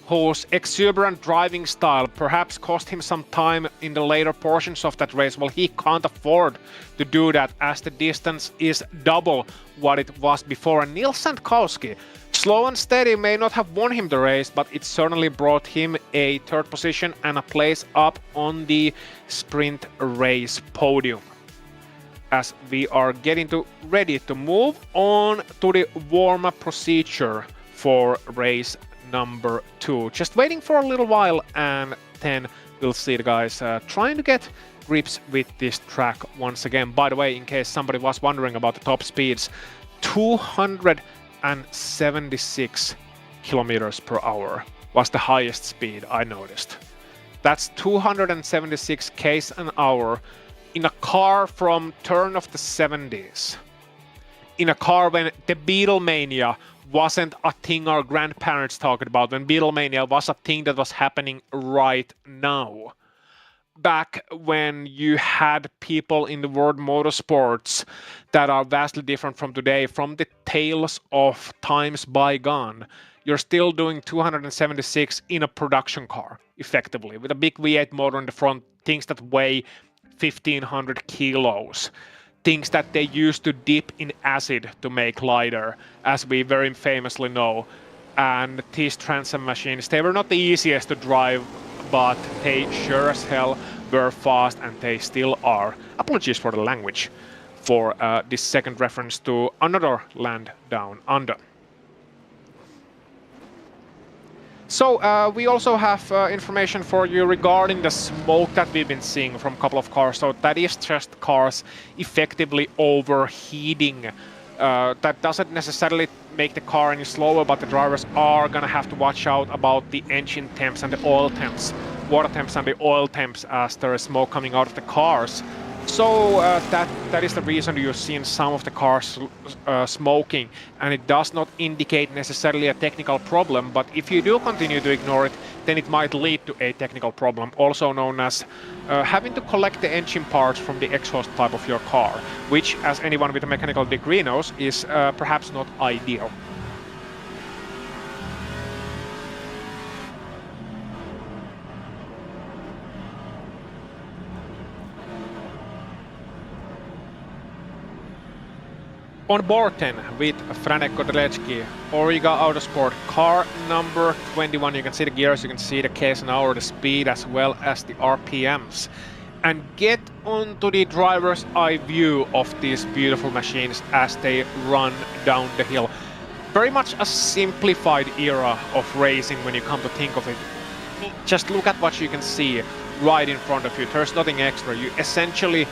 whose exuberant driving style perhaps cost him some time in the later portions of that race? Well, he can't afford to do that, as the distance is double what it was before. And Nils Sandkowski, slow and steady, may not have won him the race, but it certainly brought him a 3rd position and a place up on the sprint race podium. As we are getting ready to move on to the warm-up procedure for race number 2. Just waiting for a little while, and then we'll see the guys trying to get grips with this track once again. By the way, in case somebody was wondering about the top speeds, 276 kilometers per hour was the highest speed I noticed. That's 276 k's an hour in a car from turn of the 70s. In a car when the Beatlemania wasn't a thing our grandparents talked about, when Beatlemania was a thing that was happening right now. Back when you had people in the world motorsports that are vastly different from today, from the tales of times bygone, you're still doing 276 in a production car, effectively, with a big V8 motor in the front, things that weigh 1,500 kilos. Things that they used to dip in acid to make lighter, as we very famously know. And these Trans Am machines, they were not the easiest to drive, but they sure as hell were fast, and they still are. Apologies for the language for this second reference to another land down under. So we also have information for you regarding the smoke that we've been seeing from a couple of cars. So that is just cars effectively overheating. That doesn't necessarily make the car any slower, but the drivers are gonna have to watch out about the engine temps and the oil temps, water temps and the oil temps, as there is smoke coming out of the cars. So that is the reason you're seeing some of the cars smoking, and it does not indicate necessarily a technical problem, but if you do continue to ignore it, then it might lead to a technical problem, also known as having to collect the engine parts from the exhaust pipe of your car, which, as anyone with a mechanical degree knows, is perhaps not ideal. On board then with Franek Kodelecki, Origa Autosport, car number 21. You can see the gears, you can see the k's an hour, the speed, as well as the RPMs. And get onto the driver's eye view of these beautiful machines as they run down the hill. Very much a simplified era of racing when you come to think of it. Just look at what you can see right in front of you. There's nothing extra. You essentially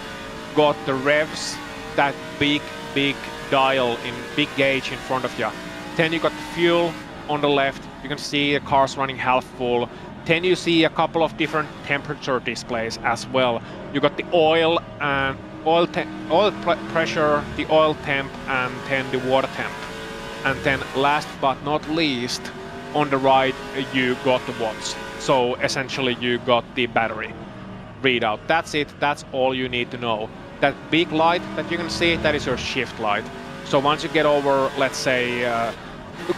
got the revs, that big dial in big gauge in front of you, Then you got the fuel on the left. You can see the car's running half full. Then you see a couple of different temperature displays as well. You got the oil and oil pressure, the oil temp, and then the water temp. And then last but not least, on the right you got the watts. So essentially you got the battery readout. That's it. That's all you need to know. That big light that you can see, that is your shift light. So once you get over, let's say,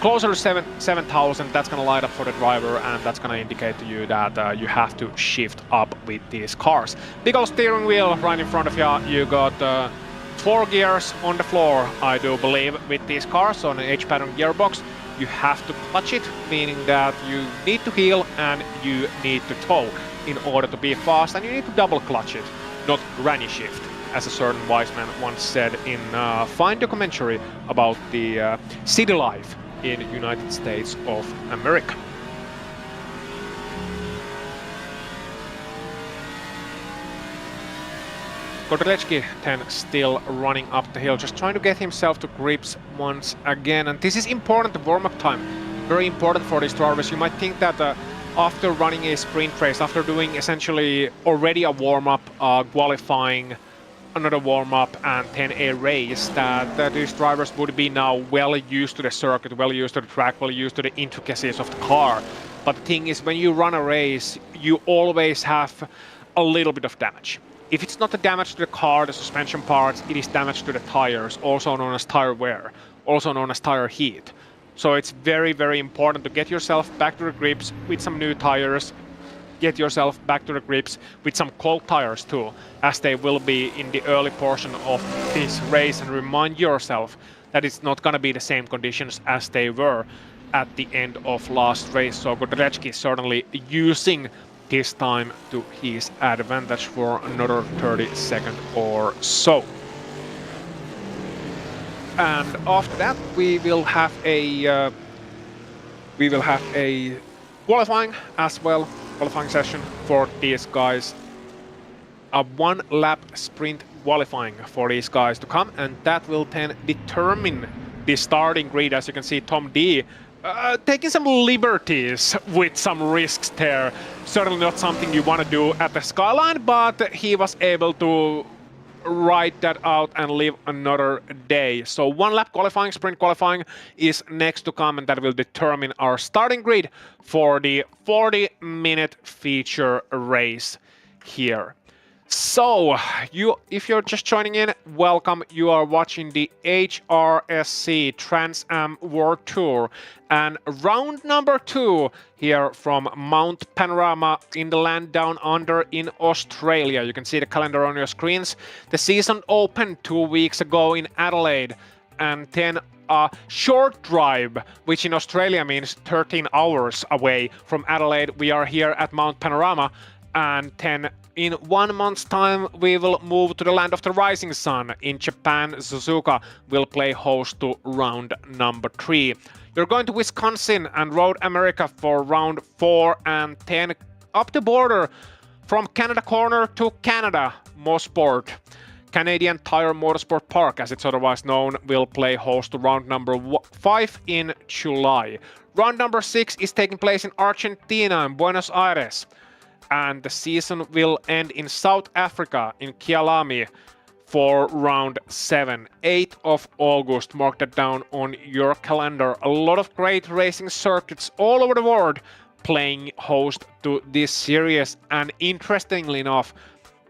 closer to 7,000, that's going to light up for the driver, and that's going to indicate to you that you have to shift up with these cars. Big old steering wheel right in front of you. You got 4 gears on the floor, I do believe, with these cars on an H-pattern gearbox. You have to clutch it, meaning that you need to heel and you need to tow in order to be fast, and you need to double clutch it, not granny shift, as a certain wise man once said in a fine documentary about the city life in United States of America. Godrecki then still running up the hill, just trying to get himself to grips once again. And this is important, the warm-up time. Very important for these drivers. You might think that after running a sprint race, after doing essentially already a warm-up, qualifying, another warm-up, and then a race, that these drivers would be now well used to the circuit, well used to the track, well used to the intricacies of the car. But the thing is, when you run a race, you always have a little bit of damage. If it's not the damage to the car, the suspension parts, it is damage to the tires, also known as tire wear, also known as tire heat. So it's very, very important to get yourself back to the grips with some new tires, get yourself back to the grips with some cold tires too, as they will be in the early portion of this race, and remind yourself that it's not going to be the same conditions as they were at the end of last race. So Godrecki is certainly using this time to his advantage for another 30 seconds or so. And after that we will have a qualifying as well, qualifying session for these guys. A 1 lap sprint qualifying for these guys to come, and that will then determine the starting grid. As you can see, Tom D taking some liberties with some risks there. Certainly not something you want to do at the Skyline, but he was able to ride that out and live another day. So 1 lap qualifying, sprint qualifying is next to come, and that will determine our starting grid for the 40-minute feature race here. So, if you're just joining in, welcome. You are watching the HRSC Trans Am World Tour and round number 2 here from Mount Panorama in the land down under in Australia. You can see the calendar on your screens. The season opened 2 weeks ago in Adelaide, and then a short drive, which in Australia means 13 hours away from Adelaide. We are here at Mount Panorama, and then in 1 month's time we will move to the land of the rising sun. In Japan, Suzuka will play host to round number 3. You're going to Wisconsin and Road America for round 4, and then up the border from Canada Corner to Canada, Mosport. Canadian Tire Motorsport Park, as it's otherwise known, will play host to round number 5 in July. Round number 6 is taking place in Argentina, in Buenos Aires. And the season will end in South Africa, in Kialami, for round 7, 8th of August. Mark that down on your calendar. A lot of great racing circuits all over the world playing host to this series, and interestingly enough,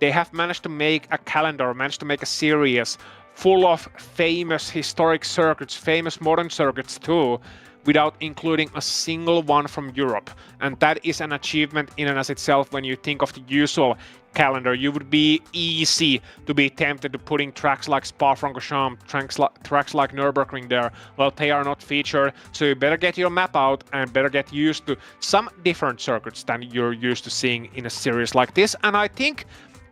they have managed to make a calendar, managed to make a series full of famous historic circuits, famous modern circuits too, without including a single one from Europe. And that is an achievement in and as itself. When you think of the usual calendar, you would be easy to be tempted to putting tracks like Spa-Francorchamps, tracks like Nürburgring there. Well, they are not featured, so you better get your map out and better get used to some different circuits than you're used to seeing in a series like this. And I think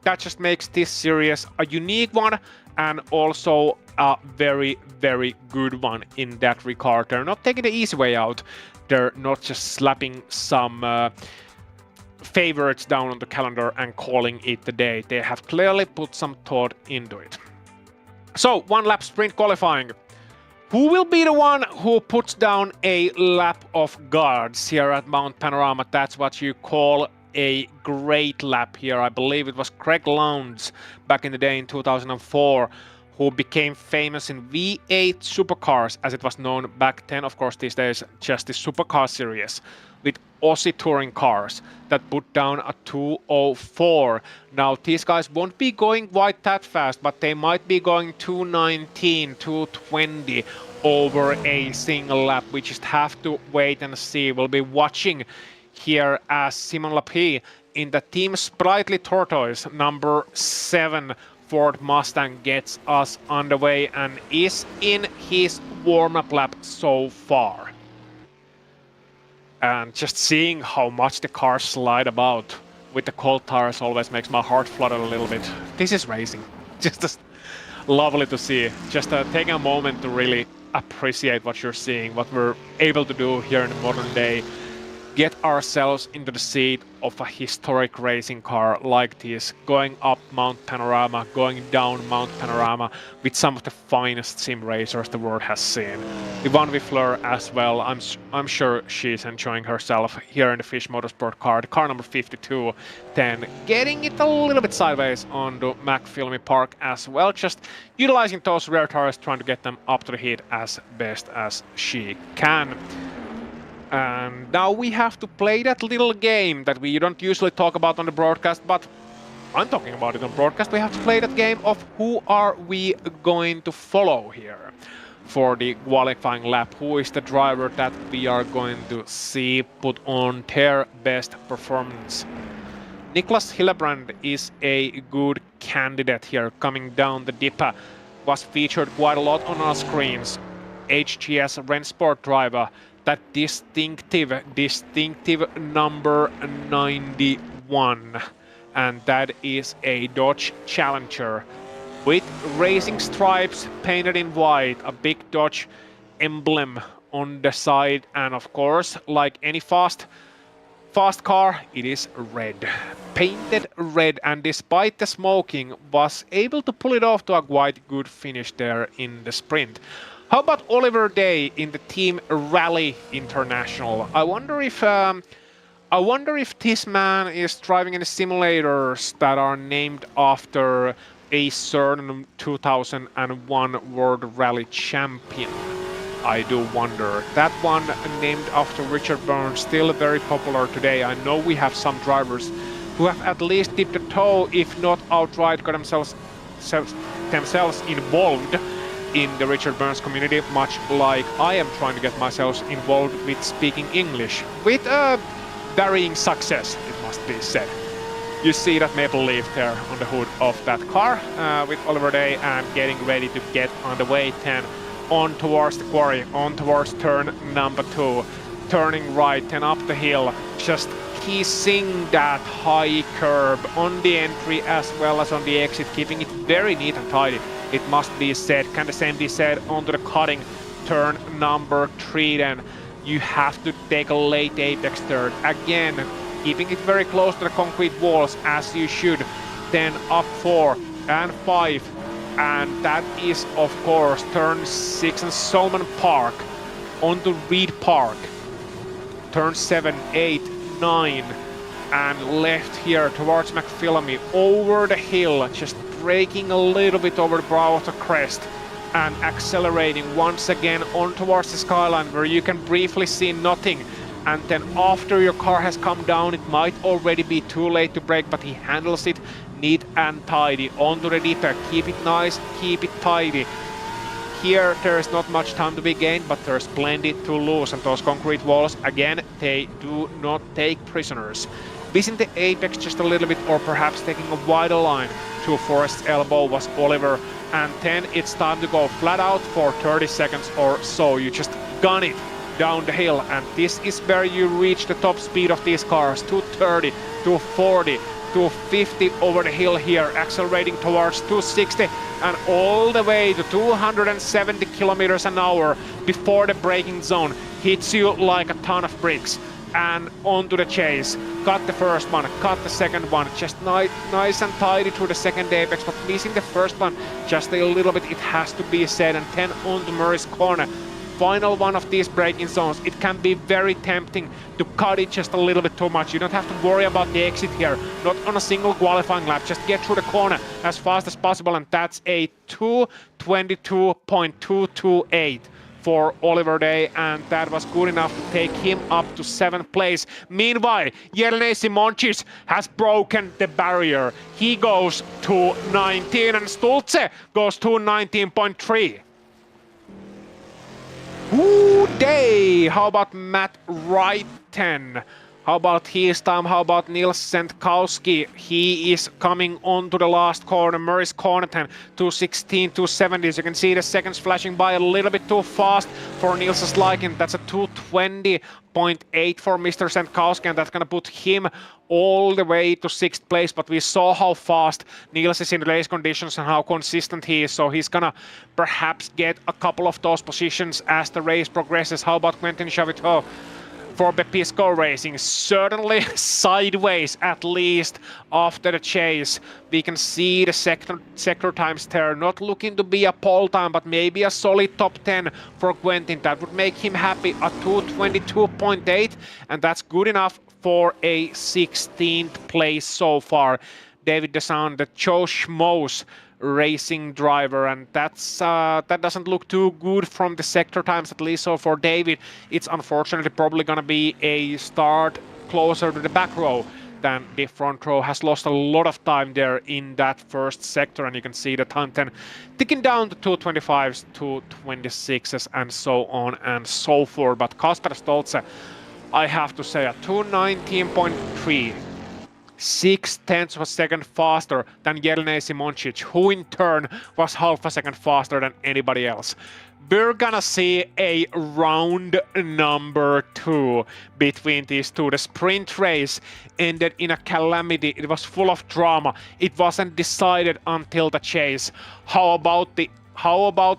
that just makes this series a unique one, and also a very, very good one in that regard. They're not taking the easy way out. They're not just slapping some favorites down on the calendar and calling it the day. They have clearly put some thought into it. So, 1 lap sprint qualifying Who will be the one who puts down a lap of guards here at Mount Panorama? That's what you call a great lap here. I believe it was Craig Lowndes back in the day in 2004 who became famous in V8 Supercars, as it was known back then. Of course, these days, just the Supercar series with Aussie touring cars that put down a 204. Now, these guys won't be going quite that fast, but they might be going 219, 220 over a single lap. We just have to wait and see. We'll be watching here as Simon Lapie in the Team Sprightly Tortoise number 7 Ford Mustang gets us underway and is in his warm-up lap so far. And just seeing how much the cars slide about with the cold tires always makes my heart flutter a little bit. This is racing. Just lovely to see. Just taking a moment to really appreciate what you're seeing, what we're able to do here in the modern day. Get ourselves into the seat of a historic racing car like this, going up Mount Panorama, going down Mount Panorama with some of the finest sim racers the world has seen. Yvonne Wiffler as well, I'm sure she's enjoying herself here in the Fish Motorsport car, the car number 52, then getting it a little bit sideways on the McPhillamy Park as well, just utilizing those rear tires, trying to get them up to the heat as best as she can. And now we have to play that little game that we don't usually talk about on the broadcast, but I'm talking about it on broadcast. We have to play that game of who are we going to follow here for the qualifying lap. Who is the driver that we are going to see put on their best performance? Niklas Hillebrand is a good candidate here coming down the Dippa. Was featured quite a lot on our screens. HGS Rennsport driver. That distinctive number 91, and that is a Dodge Challenger with racing stripes painted in white, a big Dodge emblem on the side, and of course, like any fast car, it is red, painted red, and despite the smoking, was able to pull it off to a quite good finish there in the sprint. How about Oliver Day in the Team Rally International? I wonder if this man is driving any simulators that are named after a certain 2001 World Rally Champion. I do wonder. That one named after Richard Burns, still very popular today. I know we have some drivers who have at least dipped a toe, if not outright got themselves involved in the Richard Burns community, much like I am trying to get myself involved with speaking English, with varying success, it must be said. You see that maple leaf there on the hood of that car with Oliver Day, and getting ready to get on the way 10 on towards the quarry, on towards turn number 2, turning right and up the hill, just kissing that high curb on the entry as well as on the exit, keeping it very neat and tidy. It must be said. Can the same be said onto the cutting turn number 3 then? You have to take a late apex turn. Again, keeping it very close to the concrete walls as you should. Then up 4 and 5. And that is, of course, turn 6 and Solomon Park onto Reed Park. Turn 7, 8, 9. And left here towards McPhillamy over the hill, just braking a little bit over the brow of the crest and accelerating once again on towards the skyline where you can briefly see nothing, and then after your car has come down it might already be too late to brake, but he handles it neat and tidy onto the dipper. Keep it nice, keep it tidy. Here there is not much time to be gained, but there's plenty to lose, and those concrete walls, again, they do not take prisoners. Missing the apex just a little bit, or perhaps taking a wider line to Forest's elbow was Oliver, and then it's time to go flat out for 30 seconds or so. You just gun it down the hill, and this is where you reach the top speed of these cars, 230, 240, 250 over the hill here, accelerating towards 260 and all the way to 270 kilometers an hour before the braking zone hits you like a ton of bricks. and onto the chase. Got the first one, got the second one, just nice and tidy through the second apex, but missing the first one just a little bit, it has to be said. And 10 onto Murray's corner. Final one of these braking zones. It can be very tempting to cut it just a little bit too much. You don't have to worry about the exit here, not on a single qualifying lap. Just get through the corner as fast as possible, and that's a 2:22.228 for Oliver Day, and that was good enough to take him up to 7th place. Meanwhile, Jelnej Simončić has broken the barrier. He goes to 19, and Stulze goes to 19.3. Ooh, day! How about Matt Wrighton? How about his time? How about Nils Sendkowski? He is coming on to the last corner. Murray's corner 10, 216, 270. As you can see, the seconds flashing by a little bit too fast for Nils's liking. That's a 220.8 for Mr. Sendkowski, and that's gonna put him all the way to 6th place. But we saw how fast Nils is in race conditions and how consistent he is, so he's gonna perhaps get a couple of those positions as the race progresses. How about Quentin Chaviteau for Bepisco Racing? Certainly sideways, at least after the chase. We can see the sector times there, not looking to be a pole time, but maybe a solid top 10 for Quentin. That would make him happy, a 222.8, and that's good enough for a 16th place so far. David Desan, the Joe Schmoes racing driver, and that's that doesn't look too good from the sector times, at least. So for David, it's unfortunately probably gonna be a start closer to the back row than the front row. Has lost a lot of time there in that first sector, and you can see the time 10 ticking down to 225s, 226s, and so on and so forth. But Kasper Stolze, I have to say, a 219.3. 0.6 of a second faster than Jelnej Simončić, who in turn was half a second faster than anybody else. We're gonna see a round number 2 between these two. The sprint race ended in a calamity. It was full of drama. It wasn't decided until the chase. How about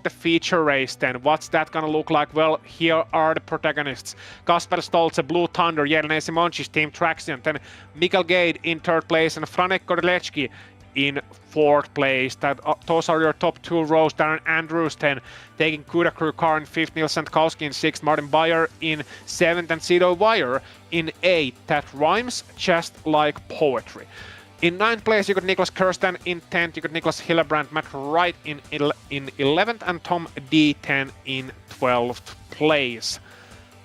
the feature race then? What's that gonna look like? Well, here are the protagonists. Kasper Stolze, Blue Thunder, Jelnej Simončić, Team Traction, then Mikael Gade in 3rd place, and Franek Korlecki in 4th place. Those are your top 2 rows. Darren Andrews then taking Kuda Crew car in 5th, Nils Sendkowski in 6th, Martin Beyer in 7th, and Cito Wire in 8th. That rhymes just like poetry. In 9th place, you got Niklas Kirsten. In 10th, you got Niklas Hillebrand, Matt Wright in 11th, and Tom D10 in 12th place.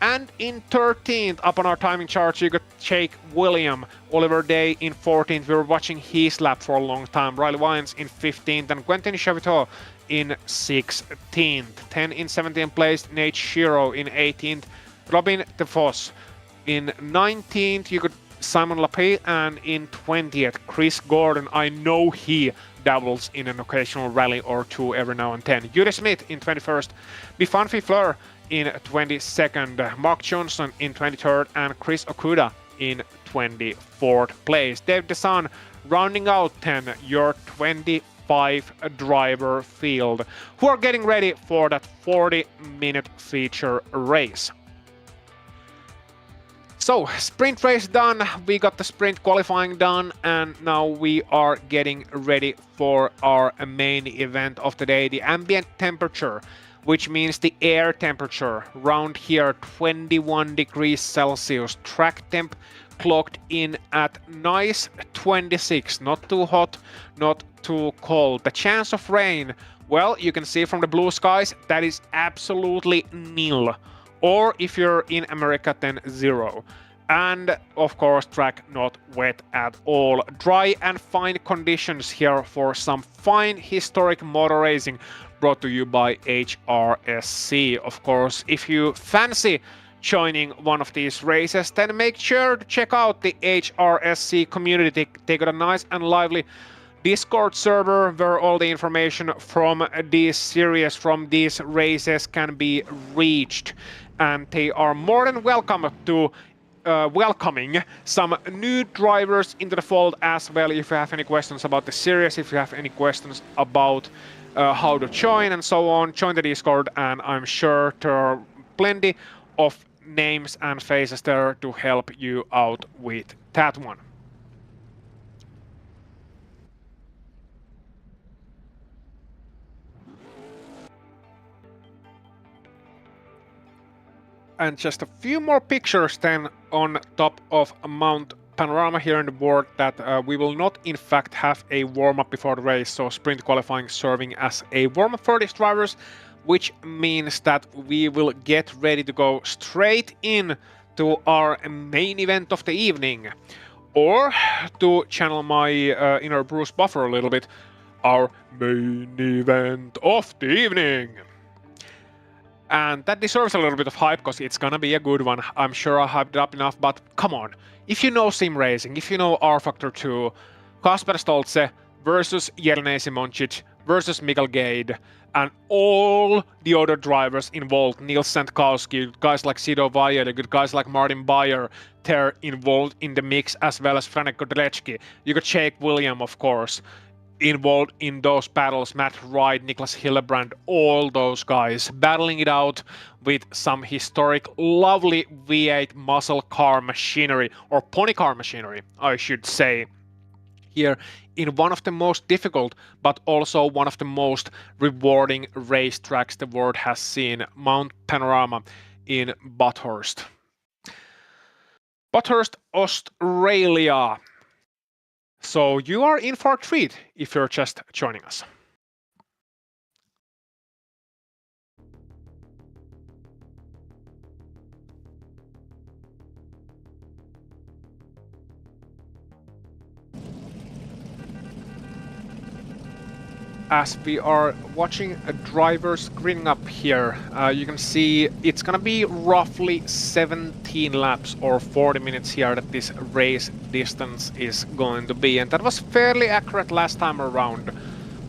And in 13th, up on our timing charts, you got Jake William, Oliver Day in 14th. We were watching his lap for a long time. Riley Wines in 15th, and Quentin Chaviteau in 16th. 10 in 17th place, Nate Shiro in 18th. Robin DeVos in 19th, you got Simon Lapie, and in 20th, Chris Gordon. I know he dabbles in an occasional rally or two every now and then. Judy Smith in 21st, Bifanfi Fleur in 22nd, Mark Johnson in 23rd, and Chris Okuda in 24th place. Dave Desan rounding out 10, your 25 driver field, who are getting ready for that 40-minute feature race. So, sprint race done, we got the sprint qualifying done, and now we are getting ready for our main event of the day, the ambient temperature, which means the air temperature. Round here, 21 degrees Celsius. Track temp clocked in at nice 26, not too hot, not too cold. The chance of rain, well, you can see from the blue skies, that is absolutely nil. Or if you're in America, then 0. And of course, track not wet at all. Dry and fine conditions here for some fine historic motor racing, brought to you by HRSC. Of course, if you fancy joining one of these races, then make sure to check out the HRSC community. They got a nice and lively Discord server where all the information from this series, from these races, can be reached. And they are more than welcome to welcoming some new drivers into the fold as well. If you have any questions about the series, if you have any questions about how to join and so on, join the Discord, and I'm sure there are plenty of names and faces there to help you out with that one. And just a few more pictures then on top of Mount Panorama here on the board that we will not in fact have a warm-up before the race, so sprint qualifying serving as a warm-up for these drivers, which means that we will get ready to go straight in to our main event of the evening. Or, to channel my inner Bruce Buffer a little bit, our main event of the evening. And that deserves a little bit of hype because it's gonna be a good one. I'm sure I hyped it up enough, but come on. If you know sim racing, if you know R-Factor 2, Kasper Stoltze versus Jelena Simoncic versus Mikael Gade, and all the other drivers involved, Nils Sandkowski, guys like Sido Vaje, good guys like Martin Bayer, they're involved in the mix, as well as Franek Kodelecki. You got Jake William, of course, involved in those battles, Matt Wright, Niklas Hillebrand, all those guys battling it out with some historic, lovely V8 muscle car machinery, or pony car machinery, I should say, here in one of the most difficult, but also one of the most rewarding racetracks the world has seen, Mount Panorama in Bathurst. Bathurst, Australia. So you are in for a treat if you're just joining us. As we are watching drivers greening up here, you can see it's gonna be roughly 17 laps or 40 minutes here that this race distance is going to be, and that was fairly accurate last time around.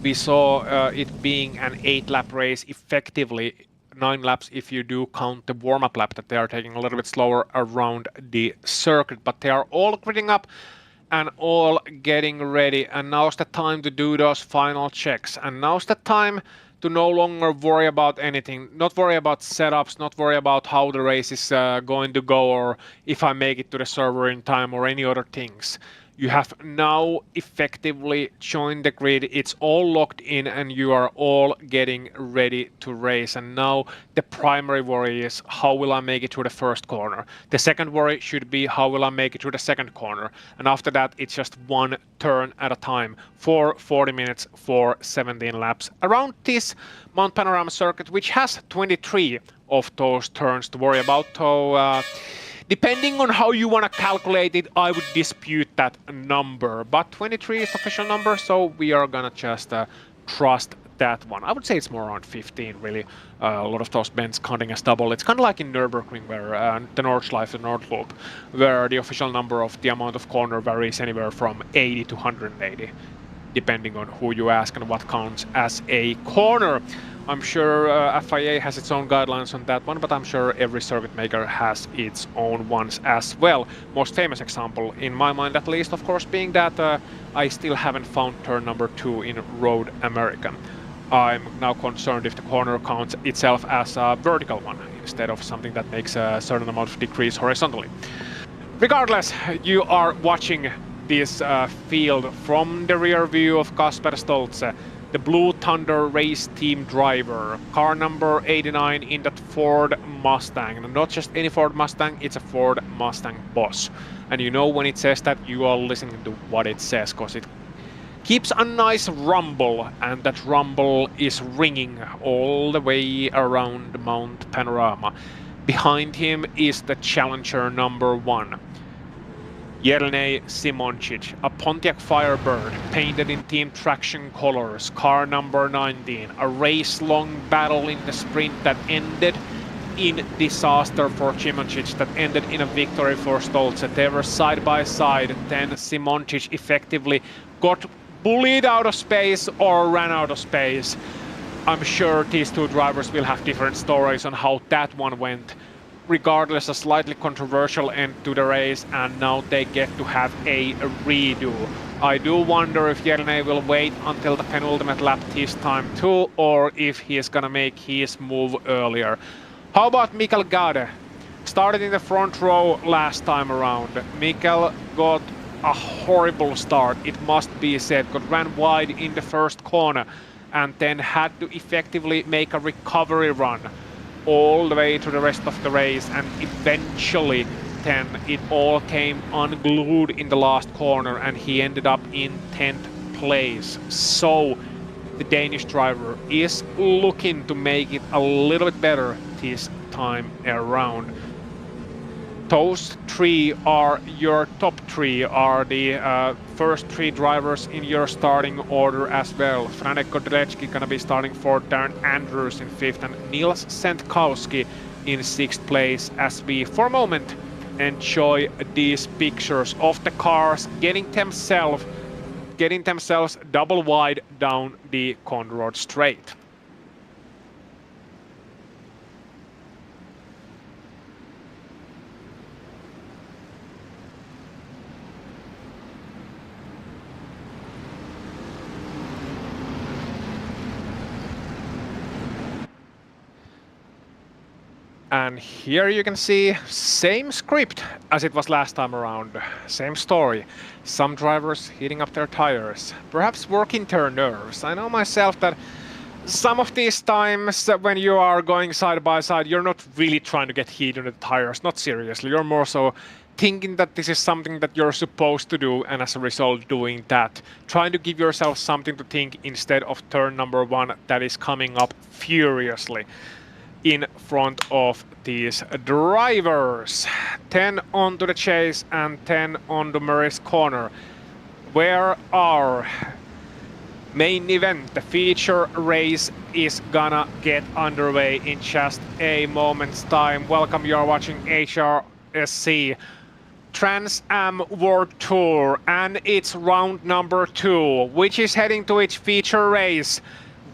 We saw it being an 8-lap race, effectively 9 laps if you do count the warm-up lap that they are taking a little bit slower around the circuit, but they are all greening up and all getting ready, and now's the time to do those final checks, and now's the time to no longer worry about anything, not worry about setups, not worry about how the race is going to go, or if I make it to the server in time, or any other things. You have now effectively joined the grid, it's all locked in, and you are all getting ready to race. And now the primary worry is, how will I make it to the first corner? The second worry should be, how will I make it to the second corner? And after that, it's just one turn at a time for 40 minutes for 17 laps around this Mount Panorama circuit, which has 23 of those turns to worry about. So depending on how you want to calculate it, I would dispute that number. But 23 is official number, so we are gonna just trust that one. I would say it's more around 15, really. A lot of those bends counting as double. It's kind of like in Nürburgring, where the Nordschleife, the Nord Loop, where the official number of the amount of corner varies anywhere from 80 to 180, depending on who you ask and what counts as a corner. I'm sure FIA has its own guidelines on that one, but I'm sure every circuit maker has its own ones as well. Most famous example, in my mind at least, of course, being that I still haven't found turn number 2 in Road America. I'm now concerned if the corner counts itself as a vertical one, instead of something that makes a certain amount of decrease horizontally. Regardless, you are watching this field from the rear view of Kasper Stoltze, the Blue Thunder race team driver, car number 89 in that Ford Mustang. And not just any Ford Mustang, it's a Ford Mustang Boss. And you know when it says that, you are listening to what it says, because it keeps a nice rumble, and that rumble is ringing all the way around Mount Panorama. Behind him is the challenger number 1. Jelena Simoncic, a Pontiac Firebird, painted in Team Traction colors, car number 19. A race-long battle in the sprint that ended in disaster for Simoncic, that ended in a victory for Stoltze. They were side by side, then Simoncic effectively got bullied out of space or ran out of space. I'm sure these two drivers will have different stories on how that one went. Regardless, a slightly controversial end to the race, and now they get to have a redo. I do wonder if Jelena will wait until the penultimate lap this time too, or if he is gonna make his move earlier. How about Mikael Gade? started in the front row last time around. Mikkel got a horrible start, it must be said. Ran wide in the first corner and then had to effectively make a recovery run all the way to the rest of the race, and eventually then it all came unglued in the last corner and he ended up in 10th place. So the Danish driver is looking to make it a little bit better this time around. Those three are your top three, are the first three drivers in your starting order as well. Franek Kodrecki gonna be starting fourth, Darren Andrews in fifth, and Nils Sentkowski in sixth place, as we for a moment enjoy these pictures of the cars getting themselves double wide down the Conrod Straight. And here you can see same script as it was last time around. Same story. Some drivers heating up their tires, perhaps working their nerves. I know myself that some of these times when you are going side by side, you're not really trying to get heat on the tires, not seriously. You're more so thinking that this is something that you're supposed to do, and as a result doing that. Trying to give yourself something to think instead of turn number one that is coming up furiously in front of these drivers. 10 onto the chase and 10 on the Murray's corner, where our main event, the feature race, is gonna get underway in just a moment's time. Welcome, you are watching HRSC Trans Am World Tour, and it's round number 2, which is heading to its feature race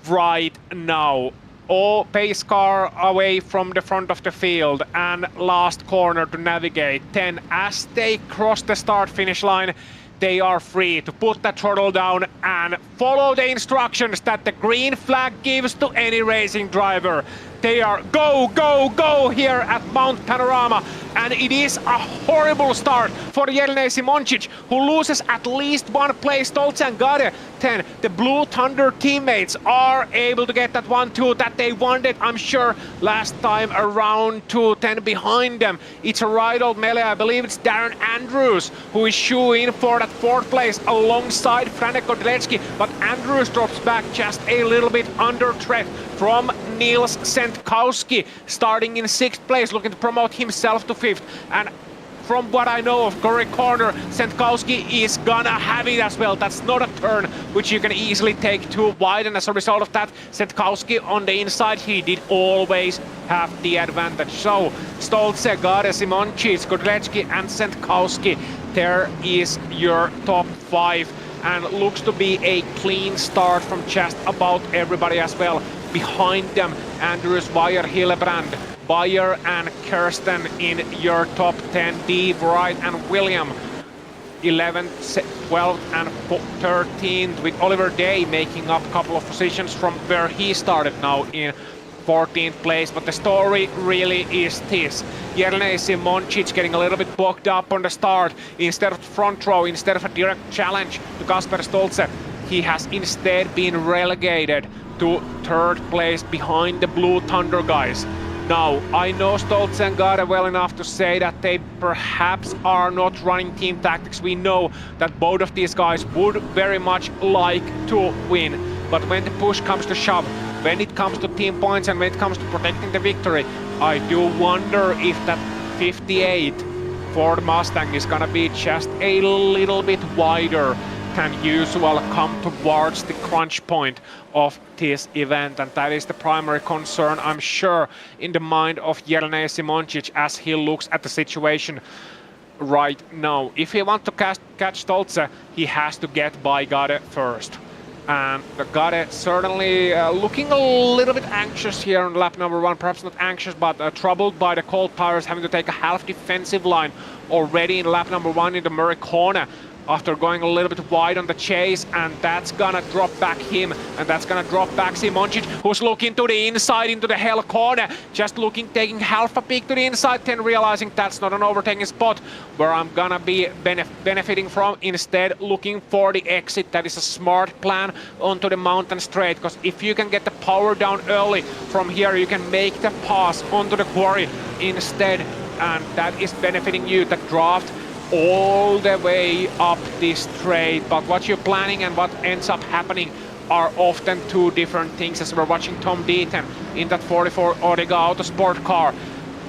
right now. All pace car away from the front of the field, and last corner to navigate. 10 as they cross the start finish line, they are free to put the throttle down and follow the instructions that the green flag gives to any racing driver. They are go, go, go here at Mount Panorama, and it is a horrible start for Jelena Simoncic, who loses at least one place. Stoltz and Gade, 10. The Blue Thunder teammates are able to get that 1-2 that they wanted, I'm sure, last time around. 2-10 behind them. It's a right old melee. I believe it's Darren Andrews who is shooing for that fourth place alongside Franek Kodrecki, but Andrews drops back just a little bit under threat from Nils Sentkowski, starting in 6th place, looking to promote himself to 5th. And from what I know of Corey Corner, Sentkowski is gonna have it as well. That's not a turn which you can easily take too wide, and as a result of that, Sentkowski on the inside, he did always have the advantage. So, Stolze, Gade, Simoncic, Kodrecki and Sentkowski, there is your top 5, and looks to be a clean start from just about everybody as well. Behind them, Andrews, Bayer, Hillebrand, Bayer and Kirsten in your top 10. Dave, Wright and William 11th, 12th and 13th, with Oliver Day making up a couple of positions from where he started now in 14th place. But the story really is this: Jelena Simoncic getting a little bit bogged up on the start. Instead of front row, instead of a direct challenge to Kasper Stolze, he has instead been relegated to 3rd place behind the Blue Thunder guys. Now, I know Stolze and Gade well enough to say that they perhaps are not running team tactics. We know that both of these guys would very much like to win. But when the push comes to shove, when it comes to team points and when it comes to protecting the victory, I do wonder if that 58 Ford Mustang is gonna be just a little bit wider than usual come towards the crunch point of this event, and that is the primary concern, I'm sure, in the mind of Jelena Simoncic as he looks at the situation right now. If he wants to catch Stolze, he has to get by Gade first. And Gade certainly looking a little bit anxious here on lap number 1, perhaps not anxious, but troubled by the cold tires, having to take a half defensive line already in lap number 1 in the Murray corner. after going a little bit wide on the chase, and that's gonna drop back him, and that's gonna drop back Simoncic, who's looking to the inside into the hell corner, just looking, taking half a peek to the inside, then realizing that's not an overtaking spot where I'm gonna be benefiting from. Instead, looking for the exit. That is a smart plan onto the mountain straight, because if you can get the power down early from here, you can make the pass onto the quarry instead, and that is benefiting you. The draft all the way up this straight, but what you're planning and what ends up happening are often two different things, as we're watching Tom Deaton in that 44 Odega Autosport car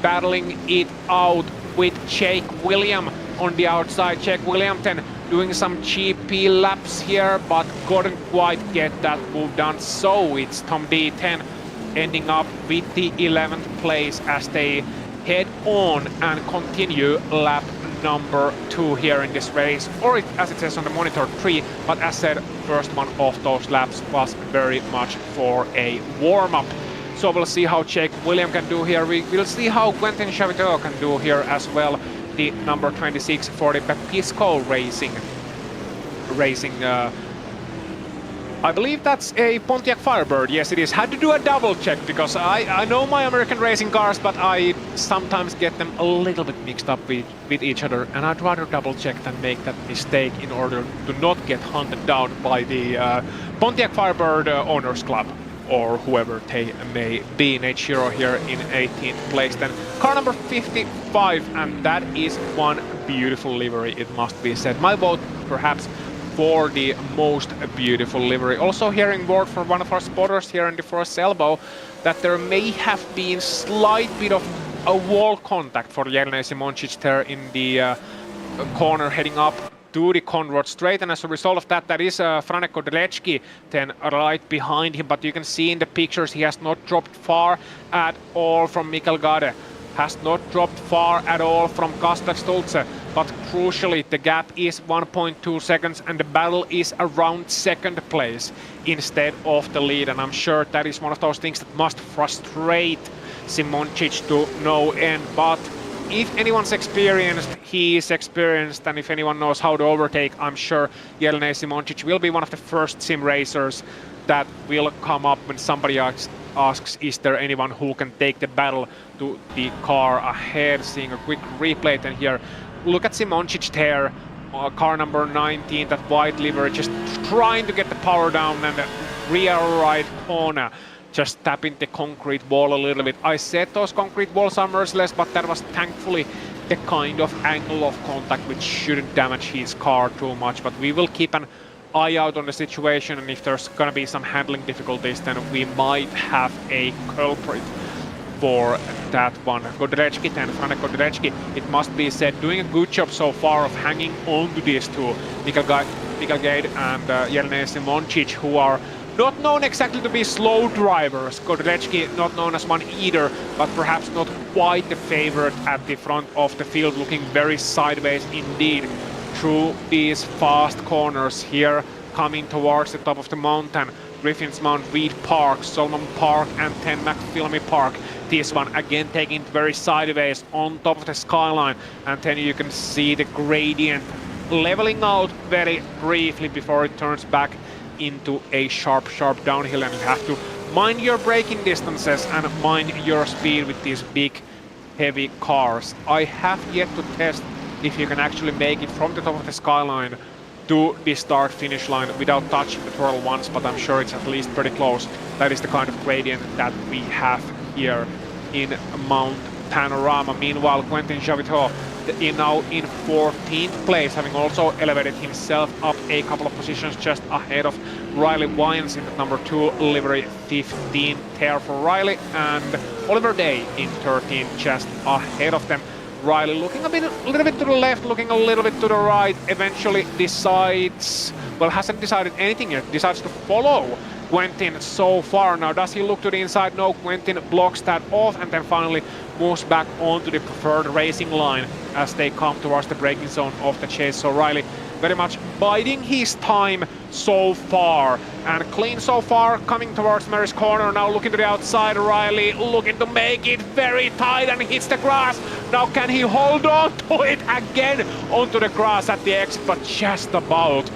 battling it out with Jake William on the outside. Jake William then doing some GP laps here, but couldn't quite get that move done, so it's Tom Deaton ending up with the 11th place as they head on and continue lap number 2 here in this race, or as it says on the monitor 3, but as said, first one of those laps was very much for a warm-up. So we'll see how Jake William can do here. We'll see how Quentin Chaviteau can do here as well, the number 26 for the Bapisco Racing. I believe that's a Pontiac Firebird. Yes, it is. Had to do a double check because I know my American racing cars, but I sometimes get them a little bit mixed up with each other, and I'd rather double check than make that mistake in order to not get hunted down by the Pontiac Firebird Owners Club or whoever they may be. Nate Shiro here in 18th place. Then car number 55, and that is one beautiful livery, it must be said. My vote perhaps for the most beautiful livery. Also hearing word from one of our spotters here in the first elbow that there may have been slight bit of a wall contact for Jelena Simoncic there in the corner heading up to the Conrad straight, and as a result of that, that is Franek Kodrecki then right behind him, but you can see in the pictures he has not dropped far at all from Mikael Gade, has not dropped far at all from Kasper Stolze, but crucially the gap is 1.2 seconds and the battle is around second place instead of the lead, and I'm sure that is one of those things that must frustrate Simoncic to no end, but if anyone's experienced, he is experienced, and if anyone knows how to overtake, I'm sure Jelena Simoncic will be one of the first sim racers that will come up when somebody asks, is there anyone who can take the battle to the car ahead? Seeing a quick replay then here. Look at Simoncic there, car number 19, that white livery, just trying to get the power down, and the rear right corner just tapping the concrete wall a little bit. I said those concrete walls are merciless, but that was thankfully the kind of angle of contact which shouldn't damage his car too much. But we will keep an eye out on the situation, and if there's gonna be some handling difficulties, then we might have a culprit for that one. Kodrecki then, Franek Kodrecki, it must be said, doing a good job so far of hanging on to these two, Mikael Gade and Jelena Simoncic, who are not known exactly to be slow drivers. Kodrecki not known as one either, but perhaps not quite the favorite at the front of the field, looking very sideways indeed through these fast corners here, coming towards the top of the mountain. Griffin's Mount, Reed Park, Solomon Park, and then McPhillamy Park. This one again taking it very sideways on top of the skyline, and then you can see the gradient leveling out very briefly before it turns back into a sharp downhill, and you have to mind your braking distances and mind your speed with these big heavy cars. I have yet to test if you can actually make it from the top of the skyline to the start finish line without touching the throttle once, but I'm sure it's at least pretty close. That is the kind of gradient that we have here in Mount Panorama. Meanwhile, Quentin Chaviteau now in 14th place, having also elevated himself up a couple of positions just ahead of Riley Wyans in the number 2 livery. 15th there for Riley, and Oliver Day in 13th just ahead of them. Riley looking a little bit to the left, looking a little bit to the right, eventually decides, well, hasn't decided anything yet, decides to follow Quentin so far. Now, does he look to the inside? No, Quentin blocks that off and then finally moves back onto the preferred racing line as they come towards the braking zone of the chase. So Riley very much biding his time so far, and clean so far, coming towards Mary's corner. Now looking to the outside, Riley looking to make it very tight and hits the grass. Now can he hold on to it again, onto the grass at the exit, but just about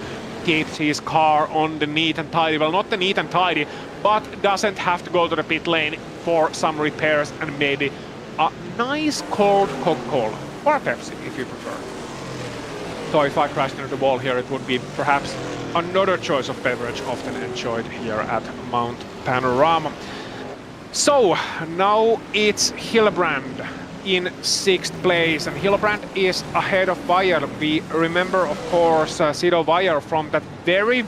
keeps his car on the neat and tidy. Well, not the neat and tidy, but doesn't have to go to the pit lane for some repairs and maybe a nice cold Coca-Cola or a Pepsi if you prefer. So if I crashed into the wall here, it would be perhaps another choice of beverage often enjoyed here at Mount Panorama. So now it's Hillebrand in 6th place, and Hillebrand is ahead of Bayer. We remember, of course, Sido Bayer from that very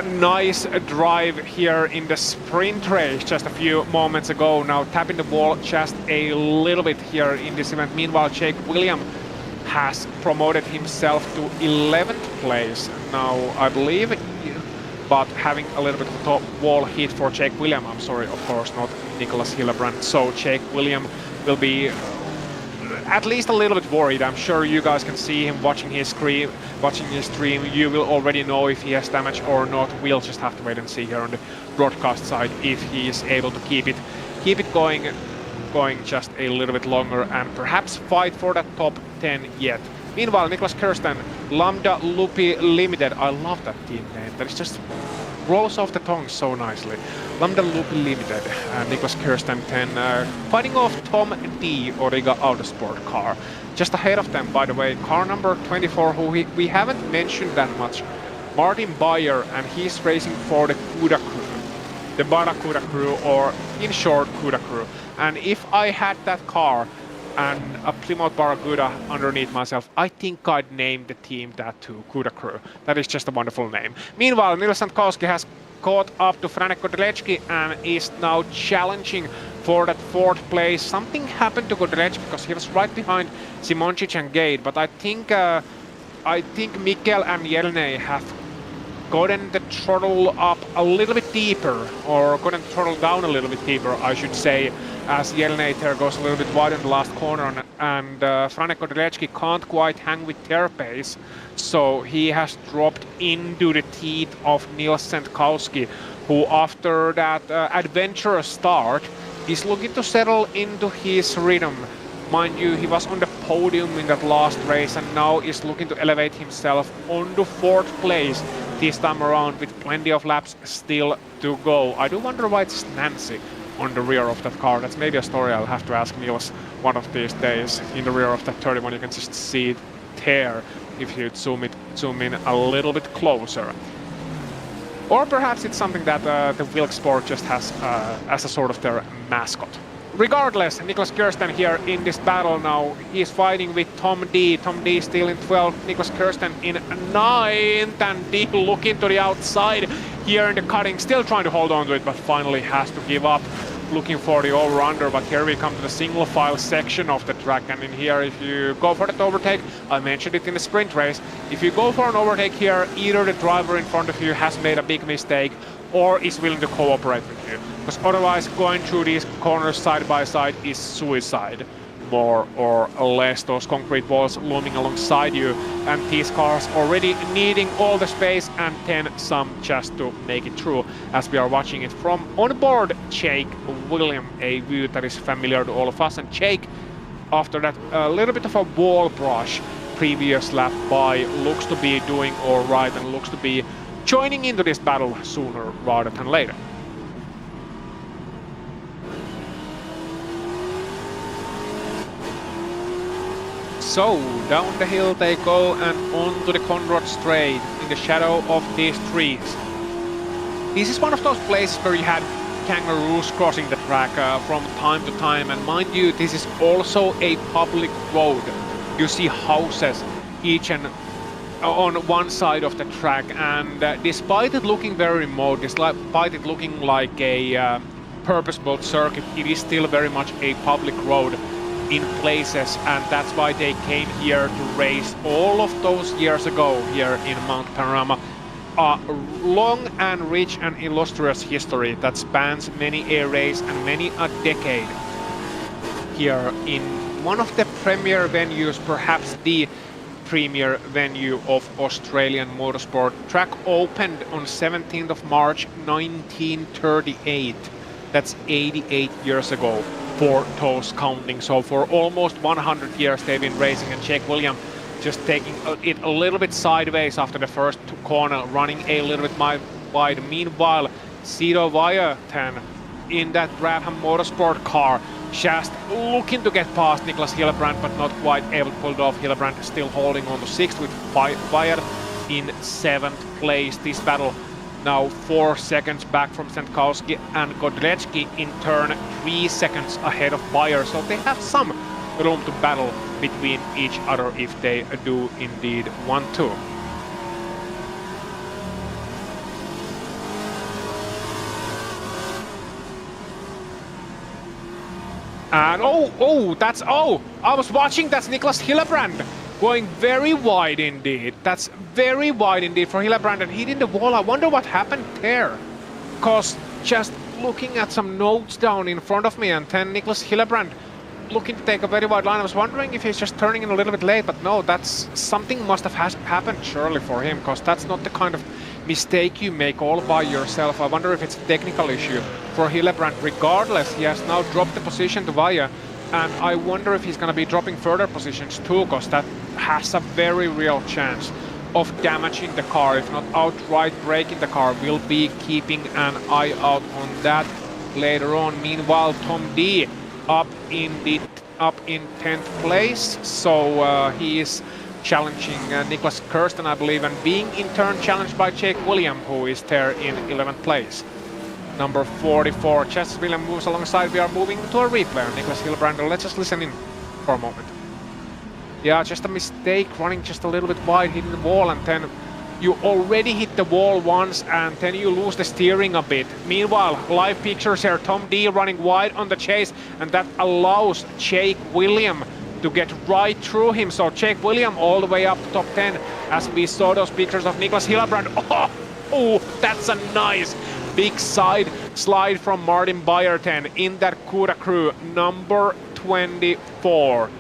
nice drive here in the sprint race just a few moments ago. Now tapping the wall just a little bit here in this event. Meanwhile, Jake William has promoted himself to 11th place now, I believe, but having a little bit of a top wall hit for Jake William. I'm sorry, of course, not Nicholas Hillebrand. So Jake William will be at least a little bit worried. I'm sure you guys can see him watching his stream. You will already know if he has damage or not. We'll just have to wait and see here on the broadcast side if he is able to keep it going just a little bit longer and perhaps fight for that top 10 yet. Meanwhile, Niklas Kirsten, Lambda Lupi Limited. I love that team name. That is just rolls off the tongue so nicely. Lambda Lupi Limited, Niklas Kirsten 10, fighting off Tom D. Origa Autosport car. Just ahead of them, by the way, car number 24, who we haven't mentioned that much, Martin Bayer, and he's racing for the Kuda crew. The Barracuda crew, or in short, Kuda crew. And if I had that car and a Plymouth Barracuda underneath myself, I think I'd name the team that too, Kuda crew. That is just a wonderful name. Meanwhile, Nils Sankowski has caught up to Franek Kodelecki and is now challenging for that 4th place. Something happened to Kodelecki because he was right behind Simoncic and Gade, but I think Mikkel and Jelne have gotten the throttle up a little bit deeper, or gotten the throttle down a little bit deeper, I should say, as Jelne there goes a little bit wide in the last corner, and Franek Kodelecki can't quite hang with their pace, so he has dropped into the teeth of Nils Sankowski, who after that adventurous start is looking to settle into his rhythm. Mind you, he was on the podium in that last race and now is looking to elevate himself onto 4th place this time around with plenty of laps still to go. I do wonder why it's Nancy on the rear of that car. That's maybe a story I'll have to ask Niels one of these days. In the rear of that 31, you can just see it there if you zoom in a little bit closer. Or perhaps it's something that the Wilksport just has as a sort of their mascot. Regardless, Niklas Kirsten here in this battle now. He's fighting with Tom D. Tom D still in 12th, Niklas Kirsten in 9th, and D looking to the outside here in the cutting, still trying to hold on to it, but finally has to give up, looking for the over-under. But here we come to the single file section of the track, and in here, if you go for that overtake, I mentioned it in the sprint race, if you go for an overtake here, either the driver in front of you has made a big mistake or is willing to cooperate with you, because otherwise going through these corners side by side is suicide, more or less. Those concrete walls looming alongside you, and these cars already needing all the space and then some just to make it through, as we are watching it from on board Jake William, a view that is familiar to all of us. And Jake, after that a little bit of a wall brush previous lap by, looks to be doing all right and looks to be joining into this battle sooner rather than later. So, down the hill they go and onto the Conrad Straight in the shadow of these trees. This is one of those places where you had kangaroos crossing the track from time to time, and mind you, this is also a public road. You see houses each and on one side of the track, and despite it looking very remote, despite it looking like a purpose-built circuit, it is still very much a public road in places, and that's why they came here to race all of those years ago here in Mount Panorama. A long and rich and illustrious history that spans many a race and many a decade here in one of the premier venues, perhaps the premier venue of Australian motorsport. Track opened on 17th of March 1938. That's 88 years ago. for those counting. So for almost 100 years they've been racing, and Jake Williams just taking it a little bit sideways after the first corner, running a little bit wide. Meanwhile, Cito Vierten in that Brabham Motorsport car, just looking to get past Niklas Hillebrand, but not quite able to pull it off. Hillebrand still holding on to 6th with Wire in 7th place. This battle now 4 seconds back from Sendkowski, and Godrecki in turn 3 seconds ahead of Wire. So they have some room to battle between each other if they do indeed want to. And I was watching, that's Niklas Hillebrand going very wide indeed. That's very wide indeed for Hillebrand, and hitting the wall. I wonder what happened there. Because just looking at some notes down in front of me, and then Niklas Hillebrand looking to take a very wide line. I was wondering if he's just turning in a little bit late, but no, that's something must have happened surely for him, because that's not the kind of mistake you make all by yourself. I wonder if it's a technical issue for Hillebrand. Regardless, he has now dropped the position to Vaya, and I wonder if he's going to be dropping further positions too, because that has a very real chance of damaging the car, if not outright breaking the car. We'll be keeping an eye out on that later on. Meanwhile, Tom D up in 10th place, so he is challenging Niklas Kirsten, I believe, and being in turn challenged by Jake William, who is there in 11th place. Number 44, Chester William moves alongside. We are moving to a replay on Niklas Hillebrand. Let's just listen in for a moment. Yeah, just a mistake, running just a little bit wide, hitting the wall, and then you already hit the wall once, and then you lose the steering a bit. Meanwhile, live pictures here, Tom D running wide on the chase, and that allows Jake William to get right through him. So Jake William all the way up to top 10, as we saw those pictures of Niklas Hillebrand. Oh, that's a nice big side slide from Martin Byerten in that CUDA crew, number 24.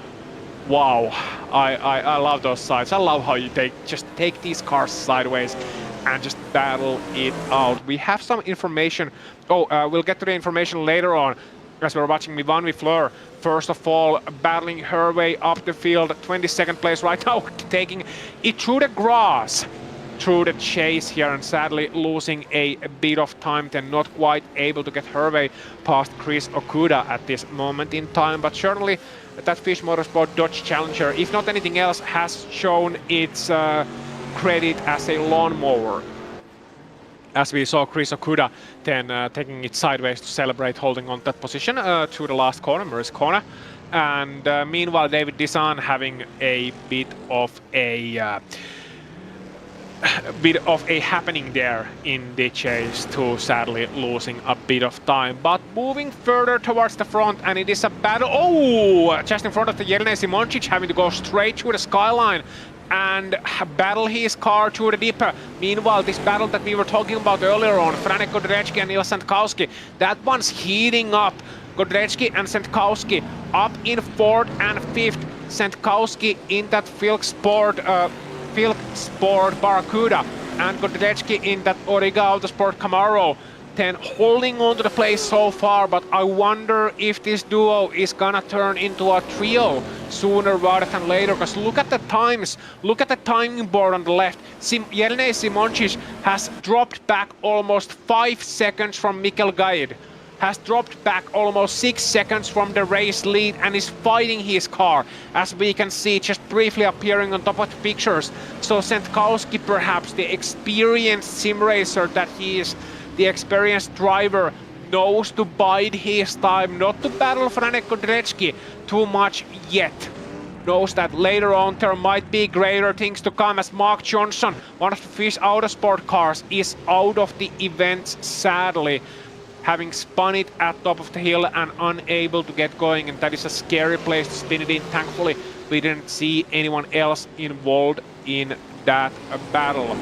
Wow, I love those sides. I love how you just take these cars sideways and just battle it out. We have some information. We'll get to the information later on, as we're watching Mivan Fleur. First of all, battling her way up the field, 22nd place right now, taking it through the grass, through the chase here, and sadly losing a bit of time, then not quite able to get her way past Chris Okuda at this moment in time. But certainly that Fish Motorsport Dodge Challenger, if not anything else, has shown its credit as a lawnmower. As we saw Chris Okuda then taking it sideways to celebrate, holding on that position through the last corner, Murray's corner. And meanwhile, David Disan having a bit of a happening there in the chase too, sadly losing a bit of time. But moving further towards the front, and it is a battle, just in front of the Jelena Simoncic, having to go straight through the skyline and battle his car through the dip. Meanwhile, this battle that we were talking about earlier on, Franek Godrecki and Nils Sendkowski, that one's heating up. Godrecki and Sendkowski up in 4th and 5th. Sendkowski in that Filk Sport Barracuda, and Godrecki in that Origa Autosport Camaro. Then holding on to the place so far, but I wonder if this duo is gonna turn into a trio sooner rather than later, because look at the times, look at the timing board on the left. Jelena Simoncic has dropped back almost 5 seconds from Mikkel Gaid, has dropped back almost 6 seconds from the race lead, and is fighting his car, as we can see just briefly appearing on top of the pictures. So Sendkowski, perhaps the experienced sim racer that he is, the experienced driver, knows to bide his time, not to battle Franek Godrecki too much yet. Knows that later on there might be greater things to come, as Mark Johnson, one of the Fish Autosport cars, is out of the event, sadly, having spun it at top of the hill and unable to get going, and that is a scary place to spin it in. Thankfully, we didn't see anyone else involved in that battle.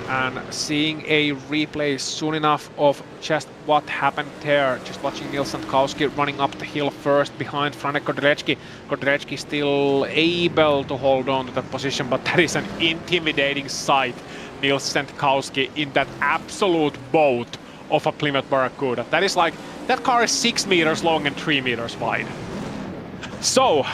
And seeing a replay soon enough of just what happened there. Just watching Nils Sendkowski running up the hill first behind Franek Godrecki. Godrecki still able to hold on to that position, but that is an intimidating sight. Nils Sendkowski in that absolute boat of a Plymouth Barracuda. That is like, that car is 6 meters long and 3 meters wide. So,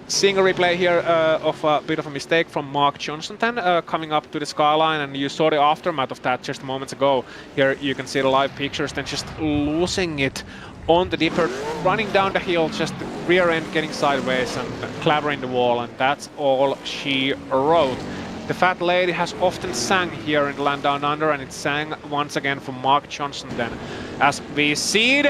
seeing a replay here of a bit of a mistake from Mark Johnson then, coming up to the skyline, and you saw the aftermath of that just moments ago. Here you can see the live pictures, then just losing it on the dipper, running down the hill, just the rear end getting sideways and clavering the wall, and that's all she wrote. The fat lady has often sang here in the Land Down Under, and it sang once again for Mark Johnson then. As we see it,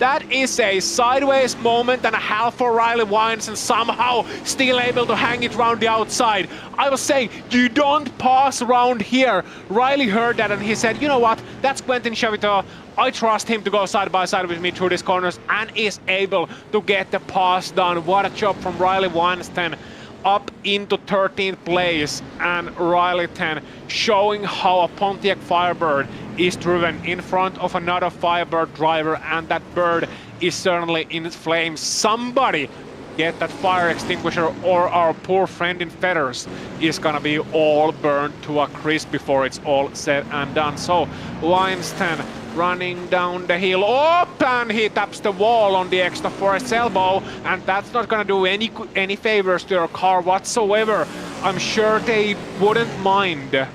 that is a sideways moment and a half for Riley Wines, and somehow still able to hang it round the outside. I was saying, you don't pass around here. Riley heard that and he said, you know what, that's Quentin Chavito. I trust him to go side by side with me through these corners, and is able to get the pass done. What a job from Riley Weinstein. Up into 13th place, and Riley 10 showing how a Pontiac Firebird is driven in front of another Firebird driver, and that bird is certainly in flames. Somebody get that fire extinguisher, or our poor friend in feathers is gonna be all burned to a crisp before it's all said and done. So Weinstein running down the hill, and he taps the wall on the extra forest elbow, and that's not gonna do any favors to your car whatsoever. I'm sure they wouldn't mind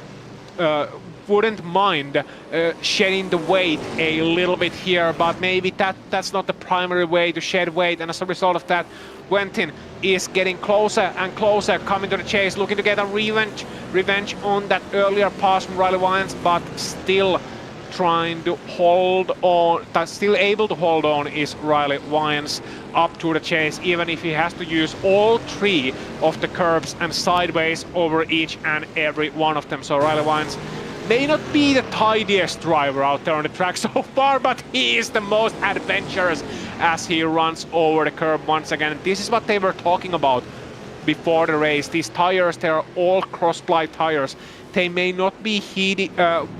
shedding the weight a little bit here, but maybe that's not the primary way to shed weight, and as a result of that, Quentin is getting closer and closer, coming to the chase, looking to get a revenge on that earlier pass from Riley Wines, but still trying to hold on, still able to hold on is Riley Wines up to the chase, even if he has to use all 3 of the curbs and sideways over each and every one of them. So Riley Wines may not be the tidiest driver out there on the track so far, but he is the most adventurous as he runs over the curb once again. This is what they were talking about before the race. These tires, they are all cross-ply tires. They may not be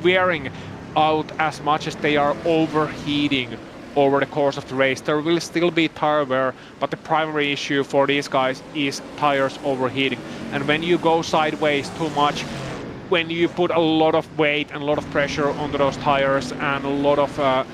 wearing out as much as they are overheating over the course of the race. There will still be tire wear, but the primary issue for these guys is tires overheating. And when you go sideways too much, when you put a lot of weight and a lot of pressure onto those tires, and a lot of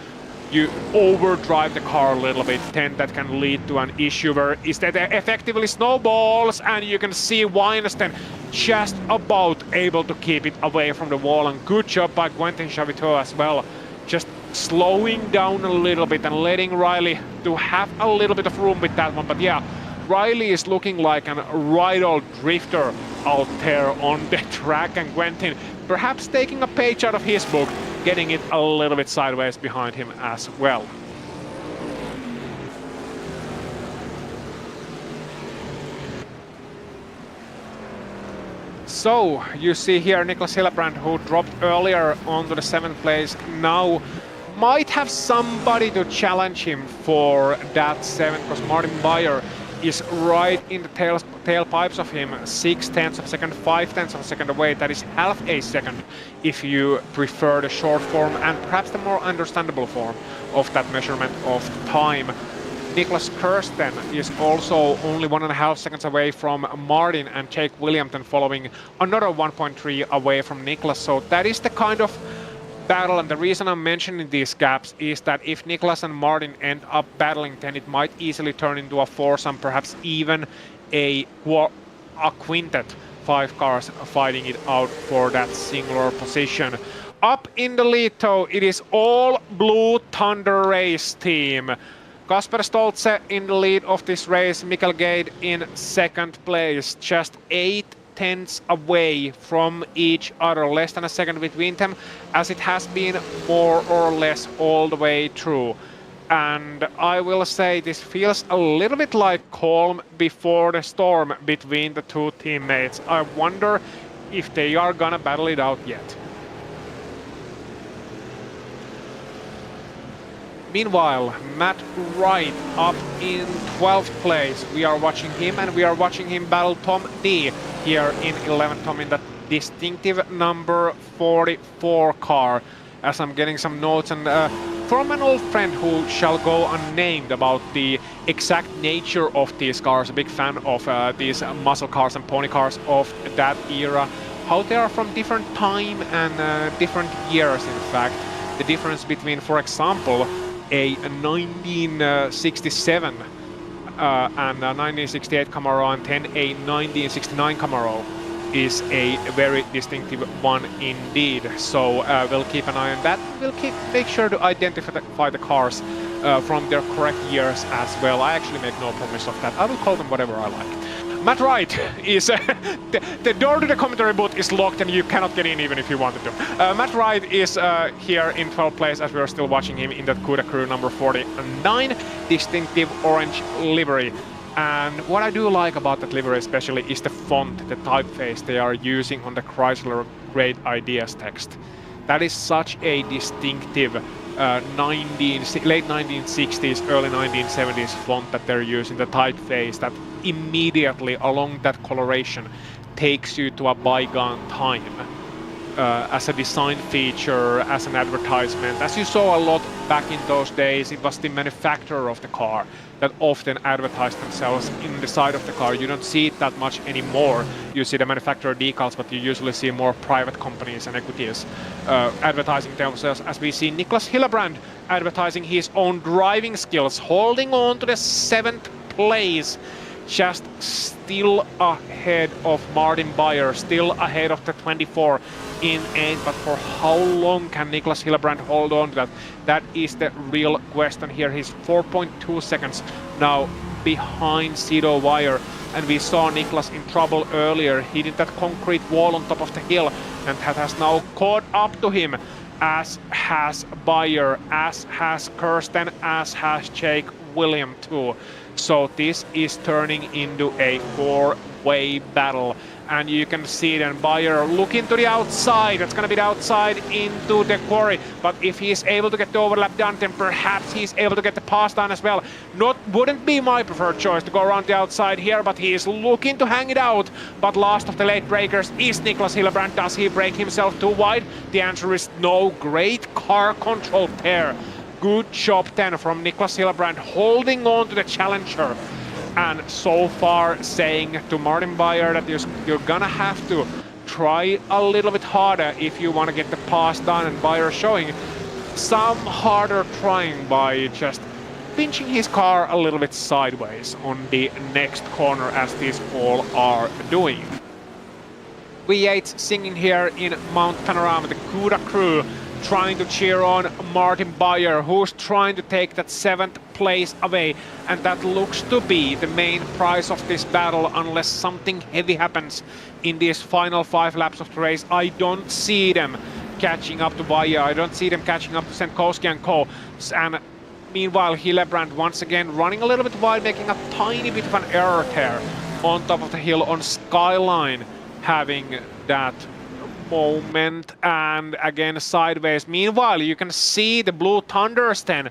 you overdrive the car a little bit, then that can lead to an issue where instead effectively snowballs, and you can see Weinstein just about able to keep it away from the wall, and good job by Quentin Chavito as well, just slowing down a little bit and letting Riley to have a little bit of room with that one. But yeah, Riley is looking like a right old drifter out there on the track, and Quentin perhaps taking a page out of his book, getting it a little bit sideways behind him as well. So you see here Niklas Hillebrand, who dropped earlier onto the 7th place, now might have somebody to challenge him for that 7th, because Martin Beyer is right in the tailpipes of him, 0.6 of a second, 0.5 of a second away. That is half a second if you prefer the short form and perhaps the more understandable form of that measurement of time. Niklas Kirsten is also only 1.5 seconds away from Martin, and Jake Williamson following another 1.3 away from Niklas. So that is the kind of battle, and the reason I'm mentioning these gaps is that if Niklas and Martin end up battling, then it might easily turn into a foursome, perhaps even a quintet, 5 cars fighting it out for that singular position. Up in the lead though, it is all Blue Thunder race team. Kasper Stolze in the lead of this race, Mikkel Gade in 2nd place, just 0.8 away from each other, less than a second between them, as it has been more or less all the way through. And I will say this feels a little bit like calm before the storm between the two teammates. I wonder if they are gonna battle it out yet. Meanwhile, Matt Wright up in 12th place. We are watching him, and we are watching him battle Tom D here in 11th, Tom in the distinctive number 44 car, as I'm getting some notes and from an old friend who shall go unnamed about the exact nature of these cars, a big fan of these muscle cars and pony cars of that era. how they are from different time and different years, in fact. The difference between, for example, a 1967 and a 1968 Camaro and then a 1969 Camaro is a very distinctive one indeed. So we'll keep an eye on that. We'll make sure to identify the cars from their correct years as well. I actually make no promise of that. I will call them whatever I like. Matt Wright is the door to the commentary booth is locked and you cannot get in even if you wanted to. Matt Wright is here in 12th place as we are still watching him in that CUDA Crew number 49, distinctive orange livery. And what I do like about that livery especially is the font, the typeface they are using on the Chrysler Great Ideas text. That is such a distinctive late 1960s, early 1970s font that they're using, the typeface that immediately along that coloration takes you to a bygone time as a design feature, as an advertisement. As you saw a lot back in those days, it was the manufacturer of the car that often advertised themselves in the side of the car. You don't see it that much anymore. You see the manufacturer decals, but you usually see more private companies and equities advertising themselves, as we see Niklas Hillebrand advertising his own driving skills, holding on to the 7th place, just still ahead of Martin Beyer, still ahead of the 24 in 8th. But for how long can Niklas Hillebrand hold on to that? That is the real question here. He's 4.2 seconds now behind Sido Wire, and we saw Niklas in trouble earlier, hitting that concrete wall on top of the hill, and that has now caught up to him, as has Beyer, as has Kirsten, as has Jake William too. So this is turning into a four-way battle. And you can see then Beyer looking to the outside. That's going to be the outside into the quarry. But if he's able to get the overlap done, then perhaps he's able to get the pass done as well. Wouldn't be my preferred choice to go around the outside here, but he is looking to hang it out. But last of the late breakers is Niklas Hillebrand. Does he break himself too wide? The answer is no. Great car control there. Good job then from Niklas Hillebrand, holding on to the challenger. And so far saying to Martin Beyer that you're gonna have to try a little bit harder if you want to get the pass done, and Beyer showing some harder trying by just pinching his car a little bit sideways on the next corner, as these all are doing. V8 singing here in Mount Panorama, the CUDA Crew trying to cheer on Martin Beyer, who's trying to take that 7th place away, and that looks to be the main prize of this battle unless something heavy happens in these final 5 laps of the race. I don't see them catching up to Beyer, I don't see them catching up to Senkowski and co. And meanwhile Hillebrand once again running a little bit wide, making a tiny bit of an error there on top of the hill on Skyline, having that moment, and again sideways. Meanwhile, you can see the Blue Thunders then.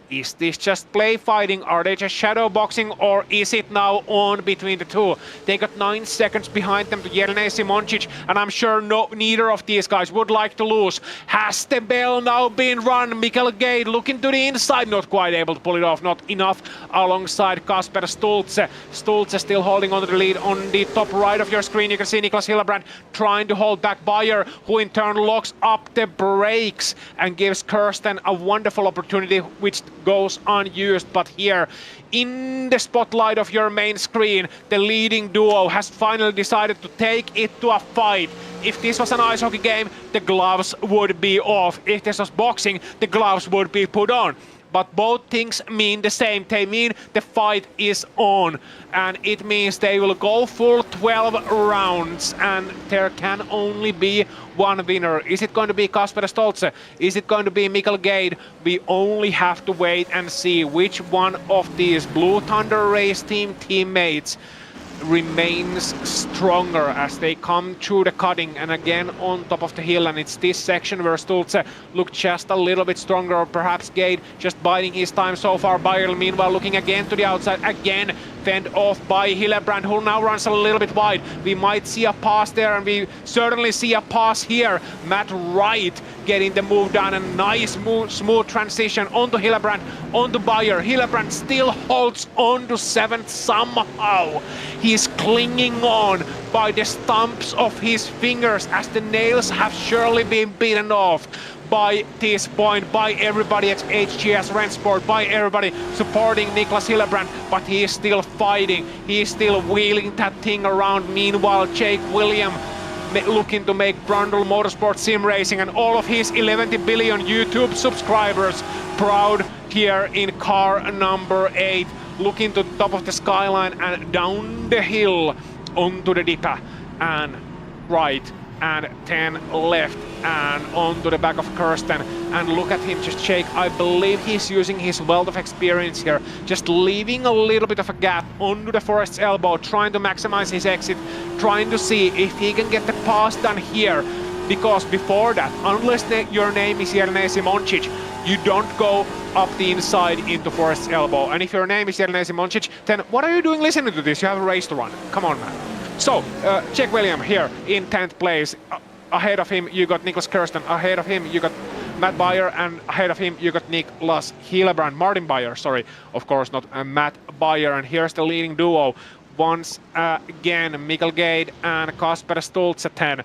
Is this just play fighting? Are they just shadow boxing, or is it now on between the two? They got 9 seconds behind them to Jelena Simoncic, and I'm sure neither of these guys would like to lose. Has the bell now been run? Mikael Gade looking to the inside, not quite able to pull it off, not enough alongside Kasper Stultze. Stultze still holding on to the lead. On the top right of your screen, you can see Niklas Hillebrand trying to hold back Beyer, who in turn locks up the brakes and gives Kirsten a wonderful opportunity, which goes unused. But here in the spotlight of your main screen, the leading duo has finally decided to take it to a fight. If this was an ice hockey game, the gloves would be off. If this was boxing, the gloves would be put on. But both things mean the same. They mean the fight is on, and it means they will go full 12 rounds, and there can only be one winner. Is it going to be Kasper Stoltze? Is it going to be Mikael Gade? We only have to wait and see which one of these Blue Thunder race team teammates remains stronger as they come through the cutting and again on top of the hill. And it's this section where Stultze looked just a little bit stronger, or perhaps Gade just biding his time so far. Beyer meanwhile looking again to the outside, again fend off by Hillebrand, who now runs a little bit wide. We might see a pass there, and we certainly see a pass here. Matt Wright getting the move done, a nice smooth transition onto Hillebrand, onto Beyer. Hillebrand still holds on to 7th somehow. He's clinging on by the stumps of his fingers, as the nails have surely been beaten off by this point, by everybody at HGS Rennsport, by everybody supporting Niklas Hillebrand, but he is still fighting, he is still wheeling that thing around. Meanwhile, Jake William looking to make Brundle Motorsport Sim Racing and all of his 11 billion YouTube subscribers proud here in car number 8, looking to the top of the skyline and down the hill onto the Dipa and right and 10 left and onto the back of Kirsten, and look at him just shake. I believe he's using his wealth of experience here, just leaving a little bit of a gap onto the Forest's elbow, trying to maximize his exit, trying to see if he can get the pass done here, because before that, unless your name is Jernej Simoncic, you don't go up the inside into Forest's elbow. And if your name is Jernej Simoncic, then what are you doing listening to this? You have a race to run. Come on, man. So, Jake William here in 10th place. Ahead of him, you got Niklas Kirsten. Ahead of him, you got Matt Bayer. And ahead of him, you got Niklas Hillebrand. Martin Bayer, sorry. Of course, not Matt Bayer. And here's the leading duo. Once again, Mikkel Gade and Kasper Stultze 10.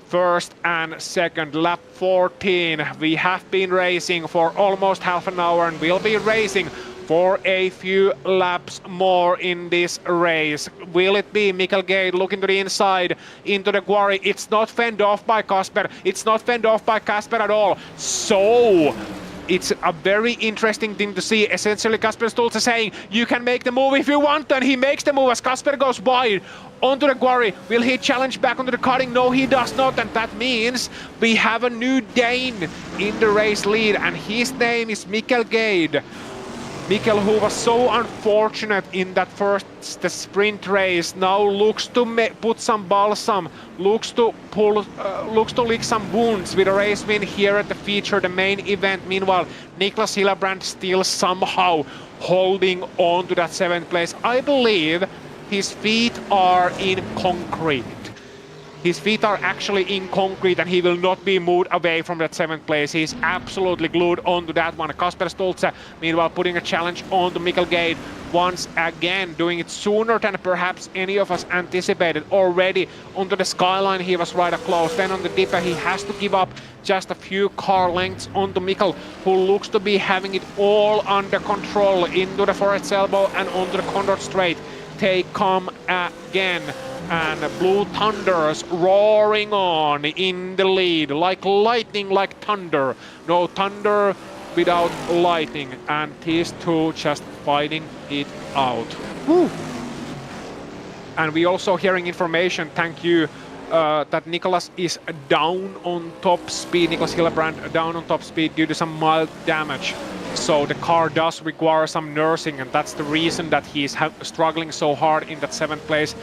First and second, lap 14. We have been racing for almost half an hour and we'll be racing for a few laps more in this race. Will it be Mikkel Gade looking to the inside into the quarry? It's not fended off by Kasper. It's not fended off by Kasper at all. So it's a very interesting thing to see. Essentially, Kasper Stultze saying, you can make the move if you want, and he makes the move as Kasper goes wide onto the quarry. Will he challenge back onto the cutting? No, he does not, and that means we have a new Dane in the race lead, and his name is Mikkel Gade. Mikkel, who was so unfortunate in that the sprint race, now looks to put some balsam, looks to lick some wounds with a race win here at the feature, the main event. Meanwhile, Niklas Hillebrand still somehow holding on to that 7th place. I believe his feet are in concrete. His feet are actually in concrete and he will not be moved away from that 7th place. He's absolutely glued onto that one. Kasper Stultze, meanwhile, putting a challenge onto Mikkel Gade. Once again, doing it sooner than perhaps any of us anticipated. Already onto the skyline, he was right up close. Then on the Dipa, he has to give up just a few car lengths onto Mikkel, who looks to be having it all under control into the Forest's elbow and onto the Condor Straight. They come again. And Blue Thunders roaring on in the lead, like lightning, like thunder. No thunder without lightning. And these two just fighting it out. Woo. And we also hearing information, thank you, that Nicholas is down on top speed. Niklas Hillebrand down on top speed due to some mild damage. So the car does require some nursing, and that's the reason that he's struggling so hard in that 7th place.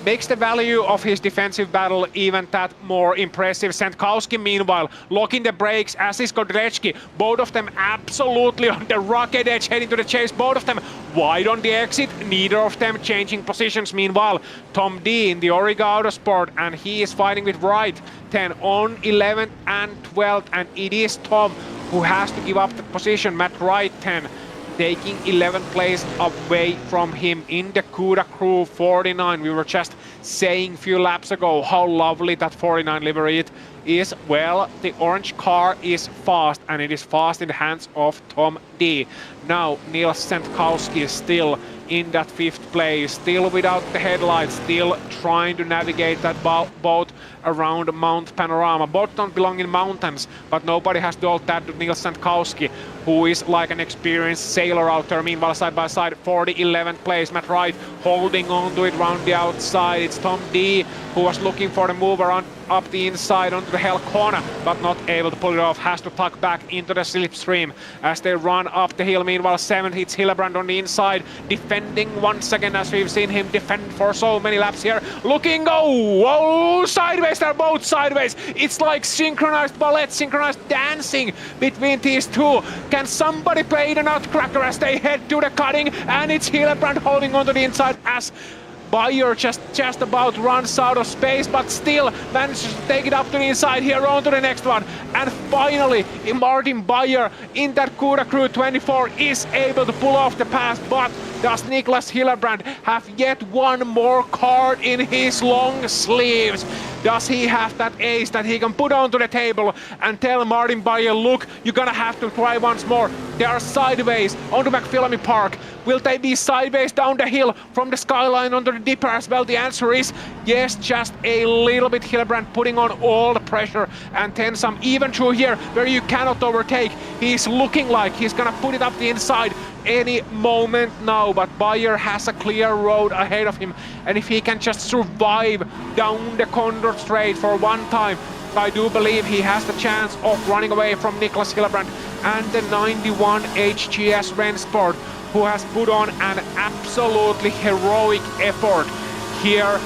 Makes the value of his defensive battle even that more impressive. Sandkowski, meanwhile, locking the brakes, as is Godrecki. Both of them absolutely on the rocket edge, heading to the chase. Both of them wide on the exit, neither of them changing positions. Meanwhile, Tom D in the Origa Autosport, and he is fighting with Wright 10 on 11th and 12th, and it is Tom who has to give up the position. Matt Wright 10. Taking 11th place away from him in the CUDA Crew 49. We were just saying a few laps ago how lovely that 49 livery is. Well, the orange car is fast, and it is fast in the hands of Tom D. Now, Nils Sandkowski is still in that 5th place, still without the headlights, still trying to navigate that boat around Mount Panorama. Boats don't belong in mountains, but nobody has told that to Nils Sandkowski, who is like an experienced sailor out there. Meanwhile, side by side for the 11th place, Matt Wright holding on to it round the outside. It's Tom D who was looking for the move around up the inside onto the hell corner, but not able to pull it off. Has to tuck back into the slipstream as they run up the hill. Meanwhile, 7th hits Hillebrand on the inside, defending once again as we've seen him defend for so many laps here. Looking, oh, sideways, they're both sideways. It's like synchronized ballet, synchronized dancing between these two. Can somebody play the Nutcracker as they head to the cutting? And it's Hillebrand holding onto the inside as Bayer just about runs out of space, but still manages to take it up to the inside here on to the next one. And finally, Martin Bayer in that CUDA Crew 24 is able to pull off the pass, but does Niklas Hillebrand have yet one more card in his long sleeves? Does he have that ace that he can put onto the table and tell Martin Bayer, look, you're gonna have to try once more. They are sideways onto McPhillamy Park. Will they be sideways down the hill from the skyline onto the dipper as well? The answer is yes, just a little bit. Hillebrand putting on all the pressure and then some, even through here where you cannot overtake. He's looking like he's gonna put it up the inside any moment now, but Bayer has a clear road ahead of him, and if he can just survive down the Condor Straight for one time, I do believe he has the chance of running away from Niklas Hillebrand and the 91 HGS Rennsport, who has put on an absolutely heroic effort here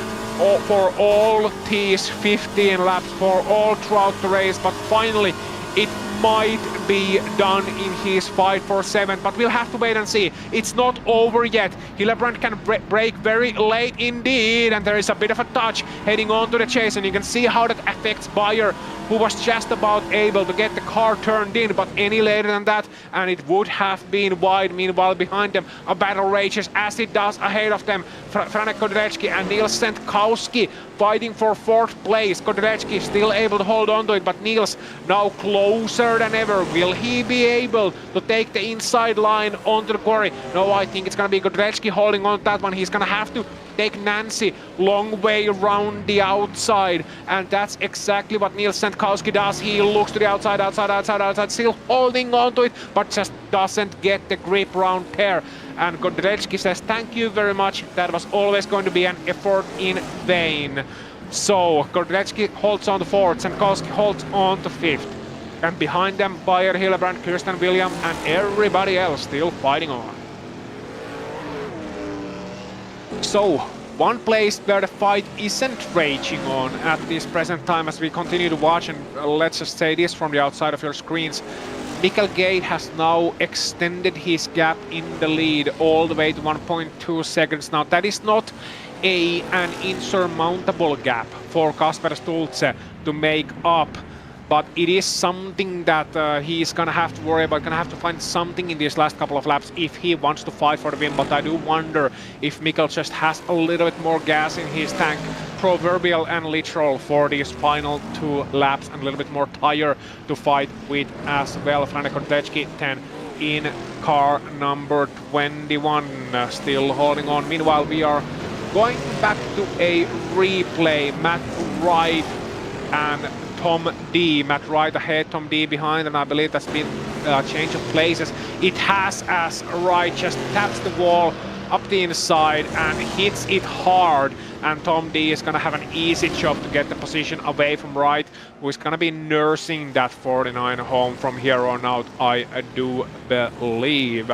for all these 15 laps, for all throughout the race, but finally it might be done in his fight for 7th, but we'll have to wait and see. It's not over yet. Hillebrand can brake very late indeed, and there is a bit of a touch heading on to the chase, and you can see how that affects Bayer, who was just about able to get the car turned in, but any later than that and it would have been wide. Meanwhile, behind them a battle rages as it does ahead of them. Franek Kodrecki and Niels Sentkowski fighting for 4th place. Kodrecki still able to hold on to it, but Niels now closer than ever. Will he be able to take the inside line onto the quarry? No, I think it's gonna be Kodrecki holding on to that one. He's gonna have to take Nancy long way around the outside, and that's exactly what Niels Sentkowski does. He looks to the outside, still holding on to it, but just doesn't get the grip round there. And Kodrecki says, thank you very much, that was always going to be an effort in vain. So Kodrecki holds on to 4th, Sentkowski holds on to 5th. And behind them, Bayer, Hillebrand, Kirsten William, and everybody else still fighting on. So, one place where the fight isn't raging on at this present time as we continue to watch, and let's just say this from the outside of your screens, Mikkel Gate has now extended his gap in the lead all the way to 1.2 seconds now. That is not an insurmountable gap for Kasper Stultze to make up, but it is something that he's gonna have to worry about, gonna have to find something in these last couple of laps if he wants to fight for the win. But I do wonder if Mikkel just has a little bit more gas in his tank, proverbial and literal, for these final 2 laps, and a little bit more tire to fight with as well. Franek Kodrecki then in car number 21, still holding on. Meanwhile, we are going back to a replay. Matt Wright and Tom D. Matt Wright ahead, Tom D behind, and I believe that's been a change of places. It has, as Wright just taps the wall up the inside and hits it hard, and Tom D is gonna have an easy job to get the position away from Wright, who is gonna be nursing that 49 home from here on out, I do believe.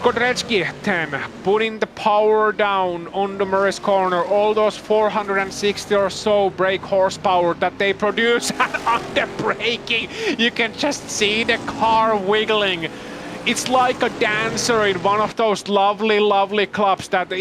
Kodrecki then putting the power down on the Murray's corner, all those 460 or so brake horsepower that they produce, and under braking you can just see the car wiggling. It's like a dancer in one of those lovely clubs that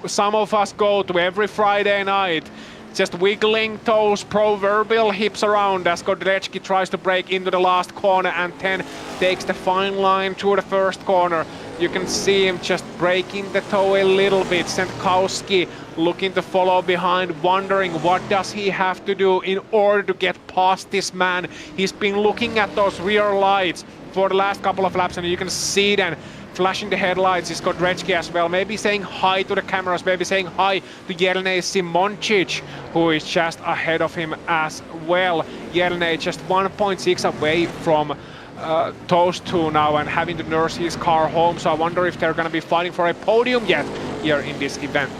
some of us go to every Friday night, just wiggling those proverbial hips around as Kodrecki tries to break into the last corner and then takes the fine line through the first corner. You can see him just breaking the toe a little bit. Sentkowski looking to follow behind, wondering what does he have to do in order to get past this man. He's been looking at those rear lights for the last couple of laps, and you can see then flashing the headlights is Kodrecki as well, maybe saying hi to the cameras, maybe saying hi to Jelnej Simoncic, who is just ahead of him as well. Jelnej just 1.6 away from those two now and having to nurse his car home, so I wonder if they're going to be fighting for a podium yet here in this event.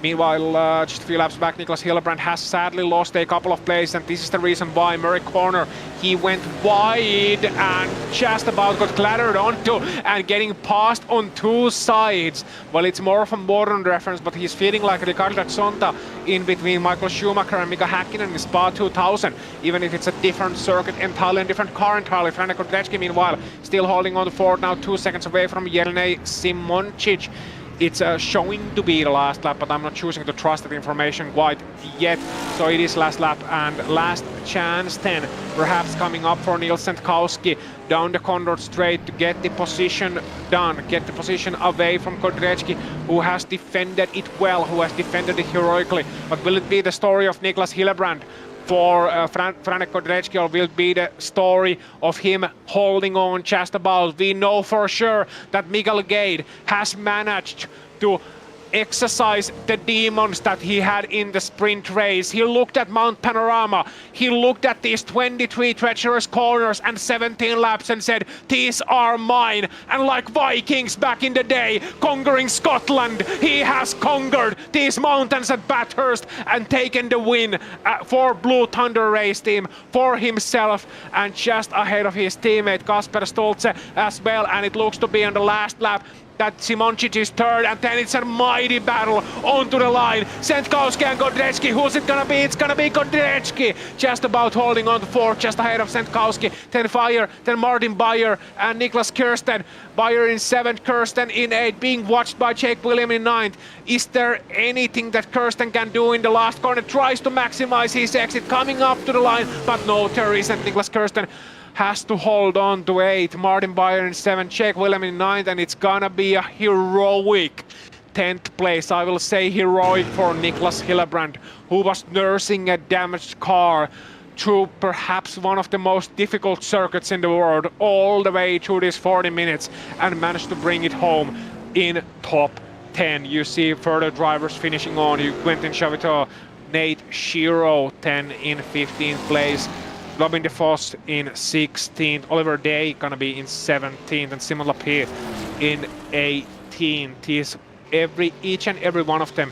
Meanwhile, just a few laps back, Niklas Hillebrand has sadly lost a couple of places, and this is the reason why Murray Corner, he went wide and just about got clattered onto and getting passed on two sides. Well, it's more of a modern reference, but he's feeling like Ricardo Zonta in between Michael Schumacher and Mika Häkkinen in Spa 2000, even if it's a different circuit entirely and different car entirely. Frank Kordecki, meanwhile, still holding on to fourth, now 2 seconds away from Jelnej Simoncic. It's showing to be the last lap, but I'm not choosing to trust that information quite yet. So it is last lap and last chance then, perhaps coming up for Nils Sendkowski down the Condor straight to get the position done, get the position away from Kordecki, who has defended it well, who has defended it heroically. But will it be the story of Niklas Hillebrand for Franek Kordecki, or will it be the story of him holding on just about? We know for sure that Miguel Gade has managed to exercise the demons that he had in the sprint race. He looked at Mount Panorama, he looked at these 23 treacherous corners and 17 laps and said, these are mine. And like Vikings back in the day, conquering Scotland, he has conquered these mountains at Bathurst and taken the win for Blue Thunder race team, for himself, and just ahead of his teammate Kasper Stolze as well. And it looks to be on the last lap that Simoncic is third, and then it's a mighty battle onto the line. Sendkowski and Kordecki, who's it gonna be? It's gonna be Kordecki, just about holding on to fourth, just ahead of Sendkowski. Then Fire, then Martin Beyer and Niklas Kirsten. Beyer in seventh, Kirsten in eighth, being watched by Jake William in ninth. Is there anything that Kirsten can do in the last corner? Tries to maximize his exit, coming up to the line, but no, there isn't. Niklas Kirsten has to hold on to 8th, Martin Beyer in 7th, Jake William in 9th, and it's gonna be a heroic 10th place. I will say heroic for Niklas Hillebrand, who was nursing a damaged car through perhaps one of the most difficult circuits in the world, all the way through these 40 minutes, and managed to bring it home in top 10. You see further drivers finishing on. Quentin Chavito, Nate Shiro 10 in 15th place. Robin DeFoss in 16th, Oliver Day gonna be in 17th, and Simon Lapierre in 18th. Each and every one of them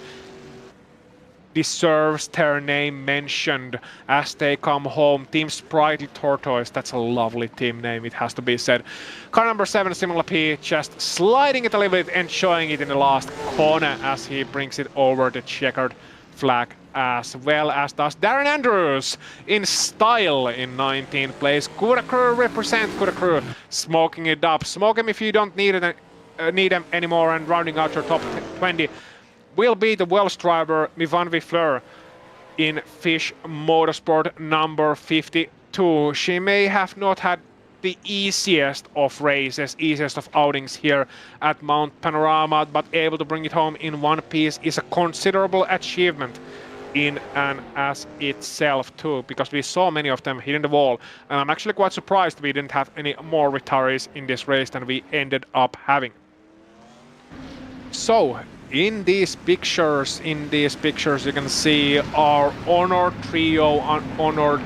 deserves their name mentioned as they come home. Team Sprightly Tortoise, that's a lovely team name, it has to be said. Car number 7, Simon Lapierre, just sliding it a little bit and showing it in the last corner as he brings it over the checkered flag, as well as does Darren Andrews in style in 19th place. Kuda Crew represent Kuda Crew, smoking it up. Smoke him if you don't need him anymore, and rounding out your top 20 will be the Welsh driver Mivan Vifleur in Fish Motorsport number 52. She may have not had the easiest of races, easiest of outings here at Mount Panorama, but able to bring it home in one piece is a considerable achievement in and as itself too, because we saw many of them hitting the wall, and I'm actually quite surprised we didn't have any more retirees in this race than we ended up having. So in these pictures you can see our honored trio, honored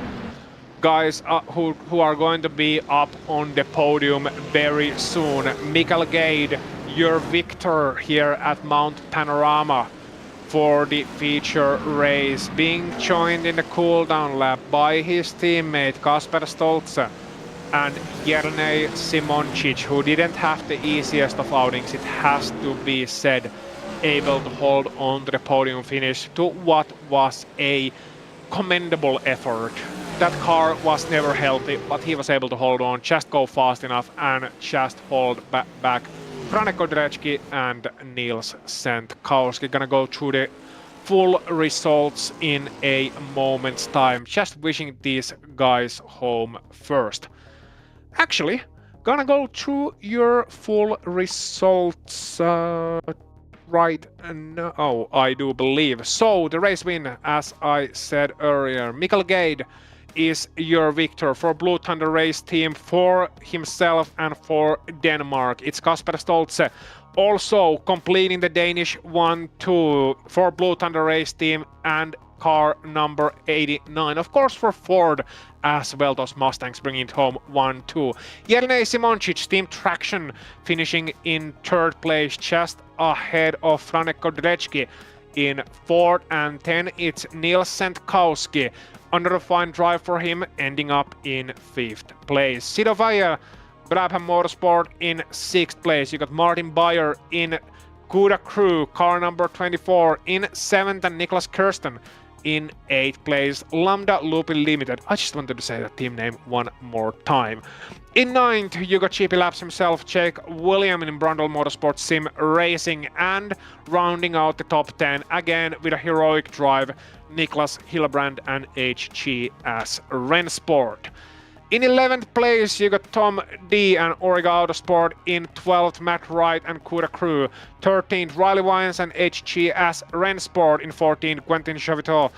guys who are going to be up on the podium very soon. Mikael Gade, your victor here at Mount Panorama for the feature race, being joined in the cooldown lap by his teammate Kasper Stolze and Jelnej Simoncic, who didn't have the easiest of outings, it has to be said, able to hold on to the podium finish to what was a commendable effort. That car was never healthy, but he was able to hold on, just go fast enough and just hold back Franek Kordecki and Nils Sendkowski. Gonna go through the full results in a moment's time. Just wishing these guys home first. Actually, gonna go through your full results right now. Oh, I do believe. So the race win, as I said earlier, Mikael Gade is your victor for Blue Thunder race team, for himself and for Denmark. It's Kasper Stolze also completing the Danish 1-2 for Blue Thunder race team and car number 89. Of course for Ford as well, those Mustangs bringing it home 1-2. Jelnej Simoncic, Team Traction, finishing in third place, just ahead of Franek Kordecki in 4th, and 10 it's Nils Sendkowski. Another fine drive for him, ending up in 5th place. Sidovaya, Brabham Motorsport in 6th place. You got Martin Bayer in Kuda Crew, car number 24 in 7th, and Niklas Kirsten in 8th place. Lambda Loopy Limited. I just wanted to say that team name one more time. In 9th, you got GP Labs himself, Jake William in Brundle Motorsport Sim Racing, and rounding out the top 10 again with a heroic drive, Niklas Hillebrand and HGS Rennsport. In 11th place, you got Tom D and Origa Autosport. In 12th, Matt Wright and Kuda Crew. 13th, Riley Wines and HGS Rennsport. In 14th, Quentin Chaviteau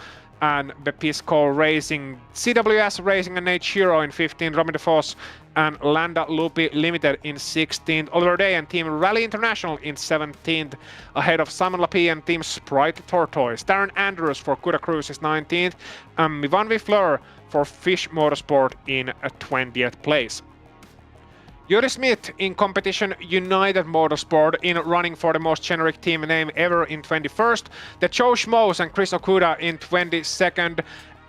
and Bepisco Racing. CWS Racing and Nate Shiro in 15th, Robin DeFoss and Landa Loopy Limited in 16th. Oliver Day and Team Rally International in 17th, ahead of Simon Lapie and Team Sprite Tortoise. Darren Andrews for Kuda Cruise is 19th, and Mivan Vifleur for Fish Motorsport in 20th place. Jori Smith in Competition United Motorsport in running for the most generic team name ever in 21st. The Joe Schmoes and Chris Okuda in 22nd.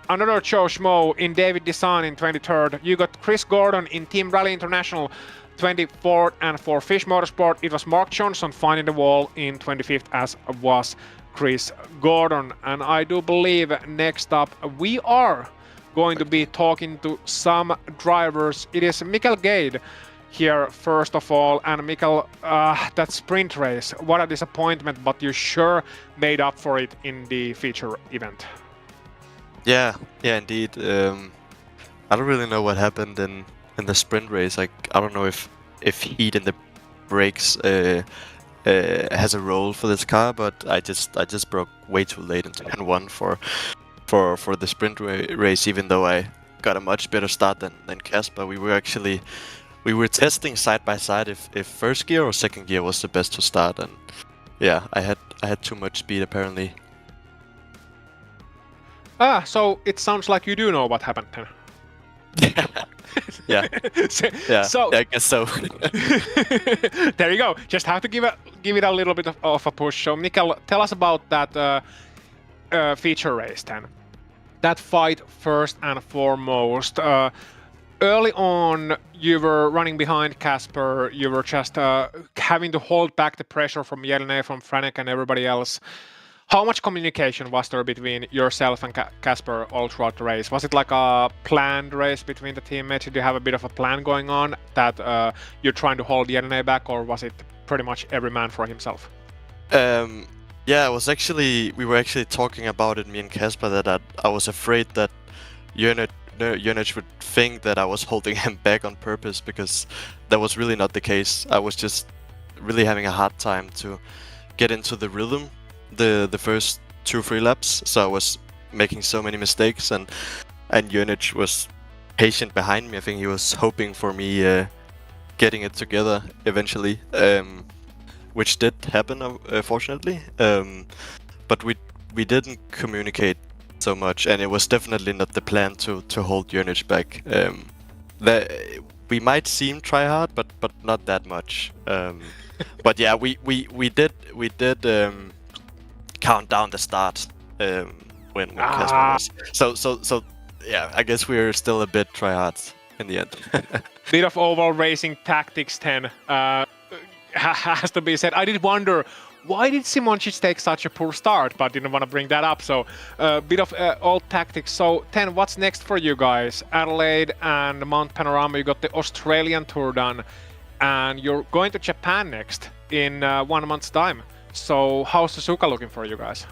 Another Joe Schmo in David Desan in 23rd. You got Chris Gordon in Team Rally International 24th, and for Fish Motorsport it was Mark Johnson finding the wall in 25th, as was Chris Gordon. And I do believe next up we are going to be talking to some drivers. It is Mikael Gade here first of all, and Mikael, that sprint race, what a disappointment, but you sure made up for it in the feature event. Yeah, indeed. I don't really know what happened in the sprint race. Like, I don't know if heat in the brakes has a role for this car, but I just broke way too late in turn 1 for the sprint race, even though I got a much better start than Casper. We were testing side by side if first gear or second gear was the best to start, and yeah, I had too much speed apparently. So it sounds like you do know what happened then. Yeah. So I guess so. There you go. Just have to give it a little bit of a push. So Mikael, tell us about that feature race then. That fight first and foremost. Early on, you were running behind Casper. You were just having to hold back the pressure from Jelene, from Franek, and everybody else. How much communication was there between yourself and Casper all throughout the race? Was it like a planned race between the teammates? Did you have a bit of a plan going on that you're trying to hold Jelene back, or was it pretty much every man for himself? Yeah, we were actually talking about it, me and Casper, that I was afraid that Jonic would think that I was holding him back on purpose, because that was really not the case. I was just really having a hard time to get into the rhythm the first 2-3 laps, so I was making so many mistakes, and Jonic was patient behind me. I think he was hoping for me getting it together eventually, which did happen, fortunately. But we didn't communicate so much, and it was definitely not the plan to hold Jonic back. We might seem try hard, but not that much. But yeah, we did count down the start when Casper was. So yeah, I guess we're still a bit try hard in the end. Bit of overall racing tactics then has to be said. I did wonder, why did Simoncic take such a poor start, but didn't want to bring that up. So bit of old tactics. So Ten, what's next for you guys? Adelaide and Mount Panorama, you got the Australian tour done, and you're going to Japan next in 1 month's time. So how's Suzuka looking for you guys?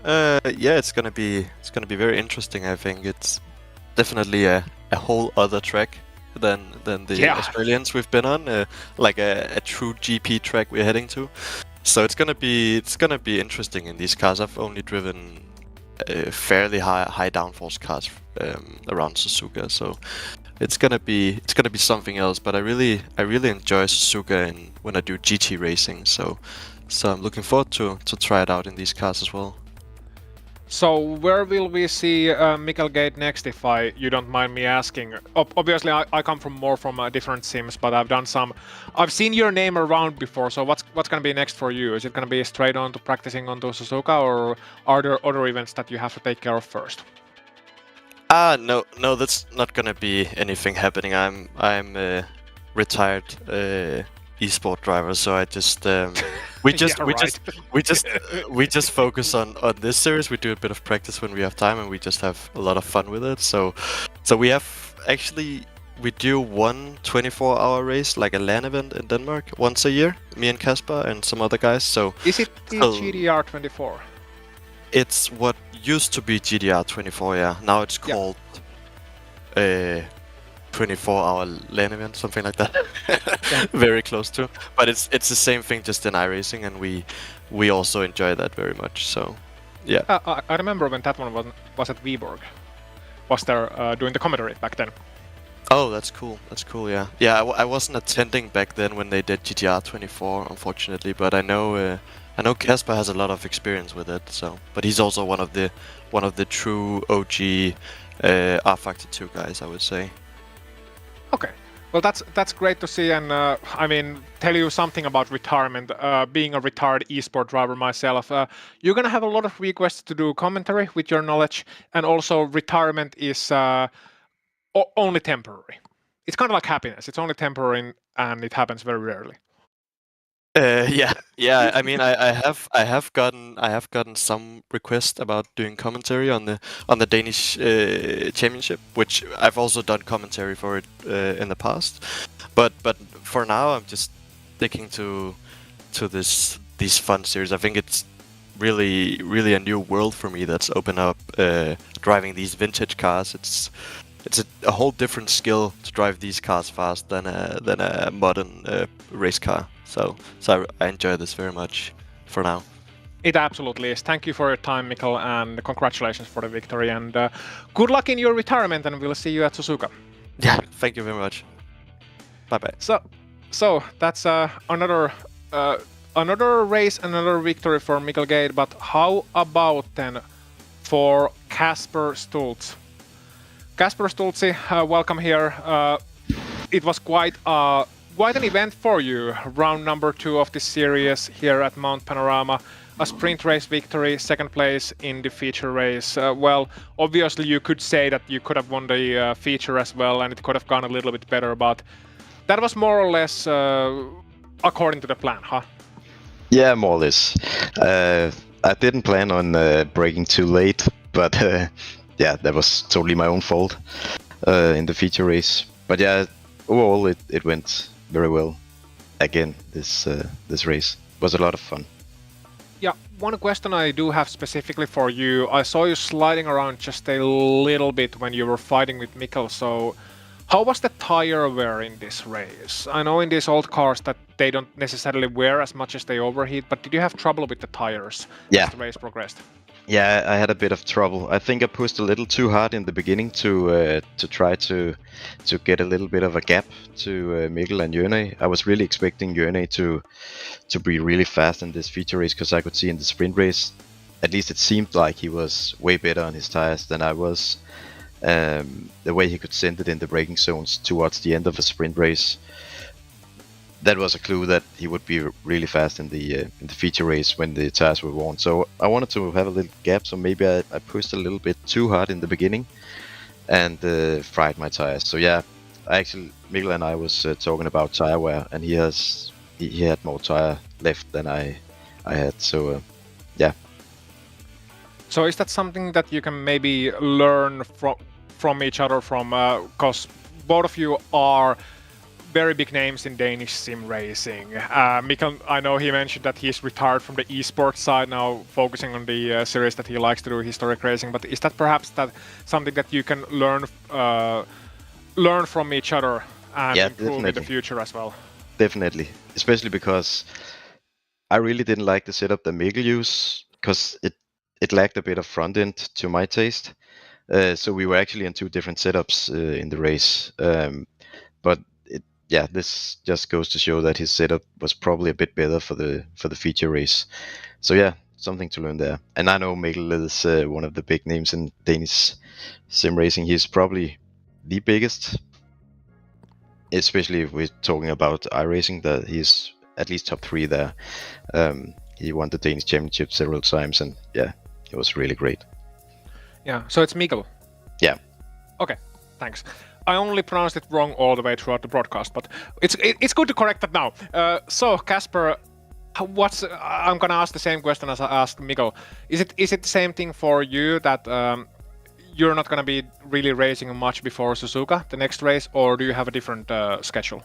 Yeah, it's gonna be very interesting. I think it's definitely a whole other track than the Australians we've been on, like a true GP track we're heading to. So it's gonna be interesting in these cars. I've only driven fairly high downforce cars around Suzuka, so it's gonna be something else. But I really enjoy Suzuka when I do GT racing. So I'm looking forward to try it out in these cars as well. So where will we see Mikkel Gate next, if you don't mind me asking? Obviously, I come from different sims, but I've seen your name around before. So what's going to be next for you? Is it going to be straight on to practicing onto Suzuka, or are there other events that you have to take care of first? No, that's not gonna be anything happening. I'm a retired esport driver, so I just we just Yeah, we right. just we just we just focus on this series. We do a bit of practice when we have time, and we just have a lot of fun with it. So we have we do one 24-hour race, like a LAN event in Denmark, once a year. Me and Kasper and some other guys. So Is it the GDR 24? it's what used to be GDR 24, yeah. Now it's called 24-hour LAN event, something like that. Very close to. But it's the same thing, just in iRacing, and we also enjoy that very much. So, yeah. I remember when that one was at Viborg. Was there doing the commentary back then? Oh, that's cool. That's cool. Yeah. Yeah. I wasn't attending back then when they did GTR 24, unfortunately. But I know Kasper has a lot of experience with it. So, but he's also one of the true OG R-Factor 2 guys, I would say. Okay. Well, that's great to see, and I mean, tell you something about retirement. Being a retired esport driver myself, you're gonna have a lot of requests to do commentary with your knowledge, and also retirement is only temporary. It's kind of like happiness. It's only temporary, and it happens very rarely. Yeah. I mean, I have gotten some requests about doing commentary on the Danish championship, which I've also done commentary for it in the past. But for now, I'm just sticking to these fun series. I think it's really a new world for me that's opened up. Driving these vintage cars, it's a whole different skill to drive these cars fast than a modern race car. So I enjoy this very much for now. It absolutely is. Thank you for your time, Mikkel, and congratulations for the victory. And good luck in your retirement, and we'll see you at Suzuka. Yeah, thank you very much. Bye bye. So that's another race, another victory for Mikkel Gate. But how about then for Kasper Stultz? Kasper Stultzi, welcome here. It was quite an event for you. Round number 2 of this series here at Mount Panorama. A sprint race victory, second place in the feature race. Well, obviously you could say that you could have won the feature as well, and it could have gone a little bit better, but that was more or less according to the plan, huh? Yeah, more or less. I didn't plan on braking too late, but yeah, that was totally my own fault in the feature race. But yeah, overall it went very well. Again, this race was a lot of fun. Yeah, one question I do have specifically for you. I saw you sliding around just a little bit when you were fighting with Mikkel, so how was the tire wear in this race? I know in these old cars that they don't necessarily wear as much as they overheat, but did you have trouble with the tires as the race progressed? Yeah, I had a bit of trouble. I think I pushed a little too hard in the beginning to try to get a little bit of a gap to Mikkel and Jørne. I was really expecting Jørne to be really fast in this feature race, because I could see in the sprint race, at least it seemed like he was way better on his tires than I was. The way he could send it in the braking zones towards the end of a sprint race, that was a clue that he would be really fast in the feature race when the tires were worn. So I wanted to have a little gap, so maybe I pushed a little bit too hard in the beginning and fried my tires. So yeah, Mikkel and I was talking about tire wear, and he had more tire left than I had. So yeah. So is that something that you can maybe learn from each other because both of you are very big names in Danish sim racing. Mikkel, I know he mentioned that he's retired from the esports side now, focusing on the series that he likes to do, historic racing. But is that perhaps something that you can learn from each other and improve in the future as well? Definitely, especially because I really didn't like the setup that Mikkel used, because it lacked a bit of front end to my taste. So we were actually in 2 different setups in the race. But this just goes to show that his setup was probably a bit better for the feature race. So yeah, something to learn there. And I know Mikkel is one of the big names in Danish sim racing. He's probably the biggest, especially if we're talking about iRacing. That he's at least top 3 there. He won the Danish championship several times, and yeah, it was really great. Yeah, so it's Mikkel. Yeah. Okay, thanks. I only pronounced it wrong all the way throughout the broadcast, but it's good to correct that now. So Casper, I'm gonna ask the same question as I asked Mikkel. Is it the same thing for you that you're not gonna be really racing much before Suzuka, the next race, or do you have a different schedule?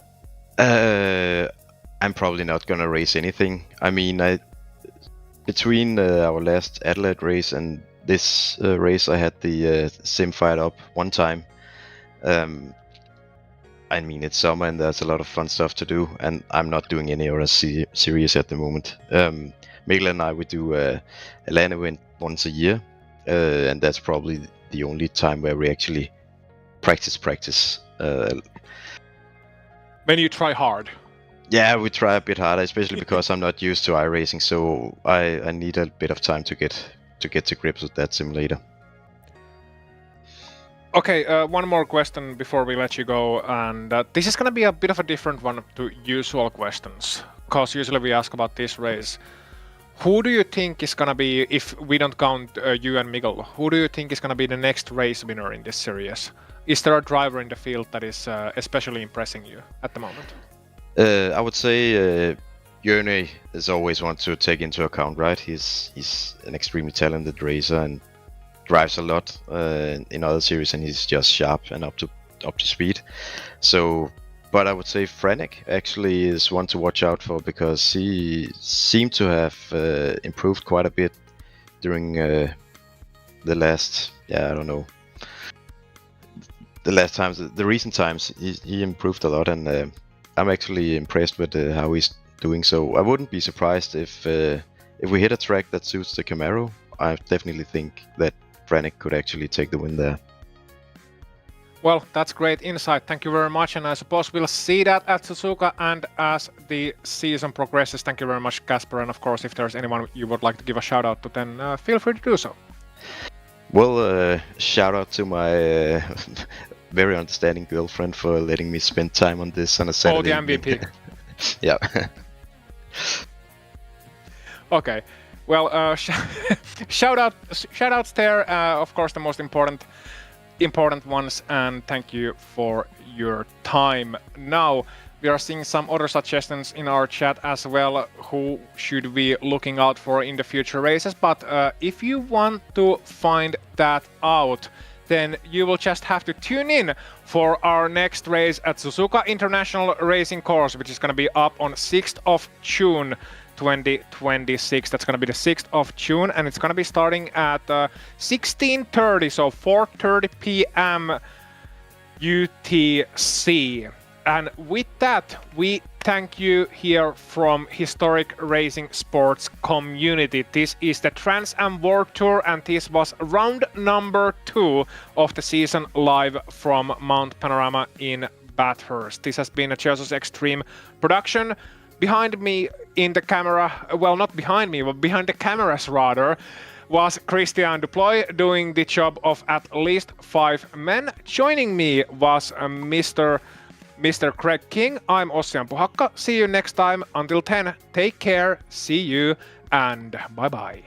I'm probably not gonna race anything. I mean, between our last Adelaide race and this race, I had the sim fired up one time. I mean, it's summer and there's a lot of fun stuff to do, and I'm not doing any other series at the moment. Mikkel and I, we do a LAN event once a year, and that's probably the only time where we actually practice. When you try hard. Yeah, we try a bit harder, especially because I'm not used to iRacing, so I need a bit of time to get to grips with that simulator. Okay, one more question before we let you go, and this is going to be a bit of a different one to usual questions, because usually we ask about this race. Who do you think is going to be, if we don't count you and Mikkel, who do you think is going to be the next race winner in this series? Is there a driver in the field that is especially impressing you at the moment? I would say Jørgen is always one to take into account, right? He's an extremely talented racer and drives a lot in other series, and he's just sharp and up to speed. So, but I would say Franek actually is one to watch out for, because he seemed to have improved quite a bit during the last, the last times, the recent times. He improved a lot, and I'm actually impressed with how he's doing. So I wouldn't be surprised if we hit a track that suits the Camaro. I definitely think that Franek could actually take the win there. Well, that's great insight. Thank you very much, and I suppose we'll see that at Suzuka and as the season progresses. Thank you very much, Casper, and of course, if there's anyone you would like to give a shout out to, then feel free to do so. Well, shout out to my very understanding girlfriend for letting me spend time on this on a Saturday. Oh, the MVP. Yeah. Okay. Well, shout-outs there, of course, the most important ones, and thank you for your time. Now, we are seeing some other suggestions in our chat as well, who should we be looking out for in the future races, but if you want to find that out, then you will just have to tune in for our next race at Suzuka International Racing Course, which is going to be up on 6th of June 2026. That's going to be the 6th of June, and it's going to be starting at 16:30, so 4:30 p.m. UTC. And with that, we thank you here from Historic Racing Sports Community. This is the Trans Am World Tour, and this was round number 2 of the season live from Mount Panorama in Bathurst. This has been a Genisus Extreme production. Behind me in the camera, well, not behind me, but behind the cameras rather, was Christian Duploy doing the job of at least 5 men. Joining me was Mr. Craig King. I'm Ossian Puhakka. See you next time. Until then, take care, see you, and bye-bye.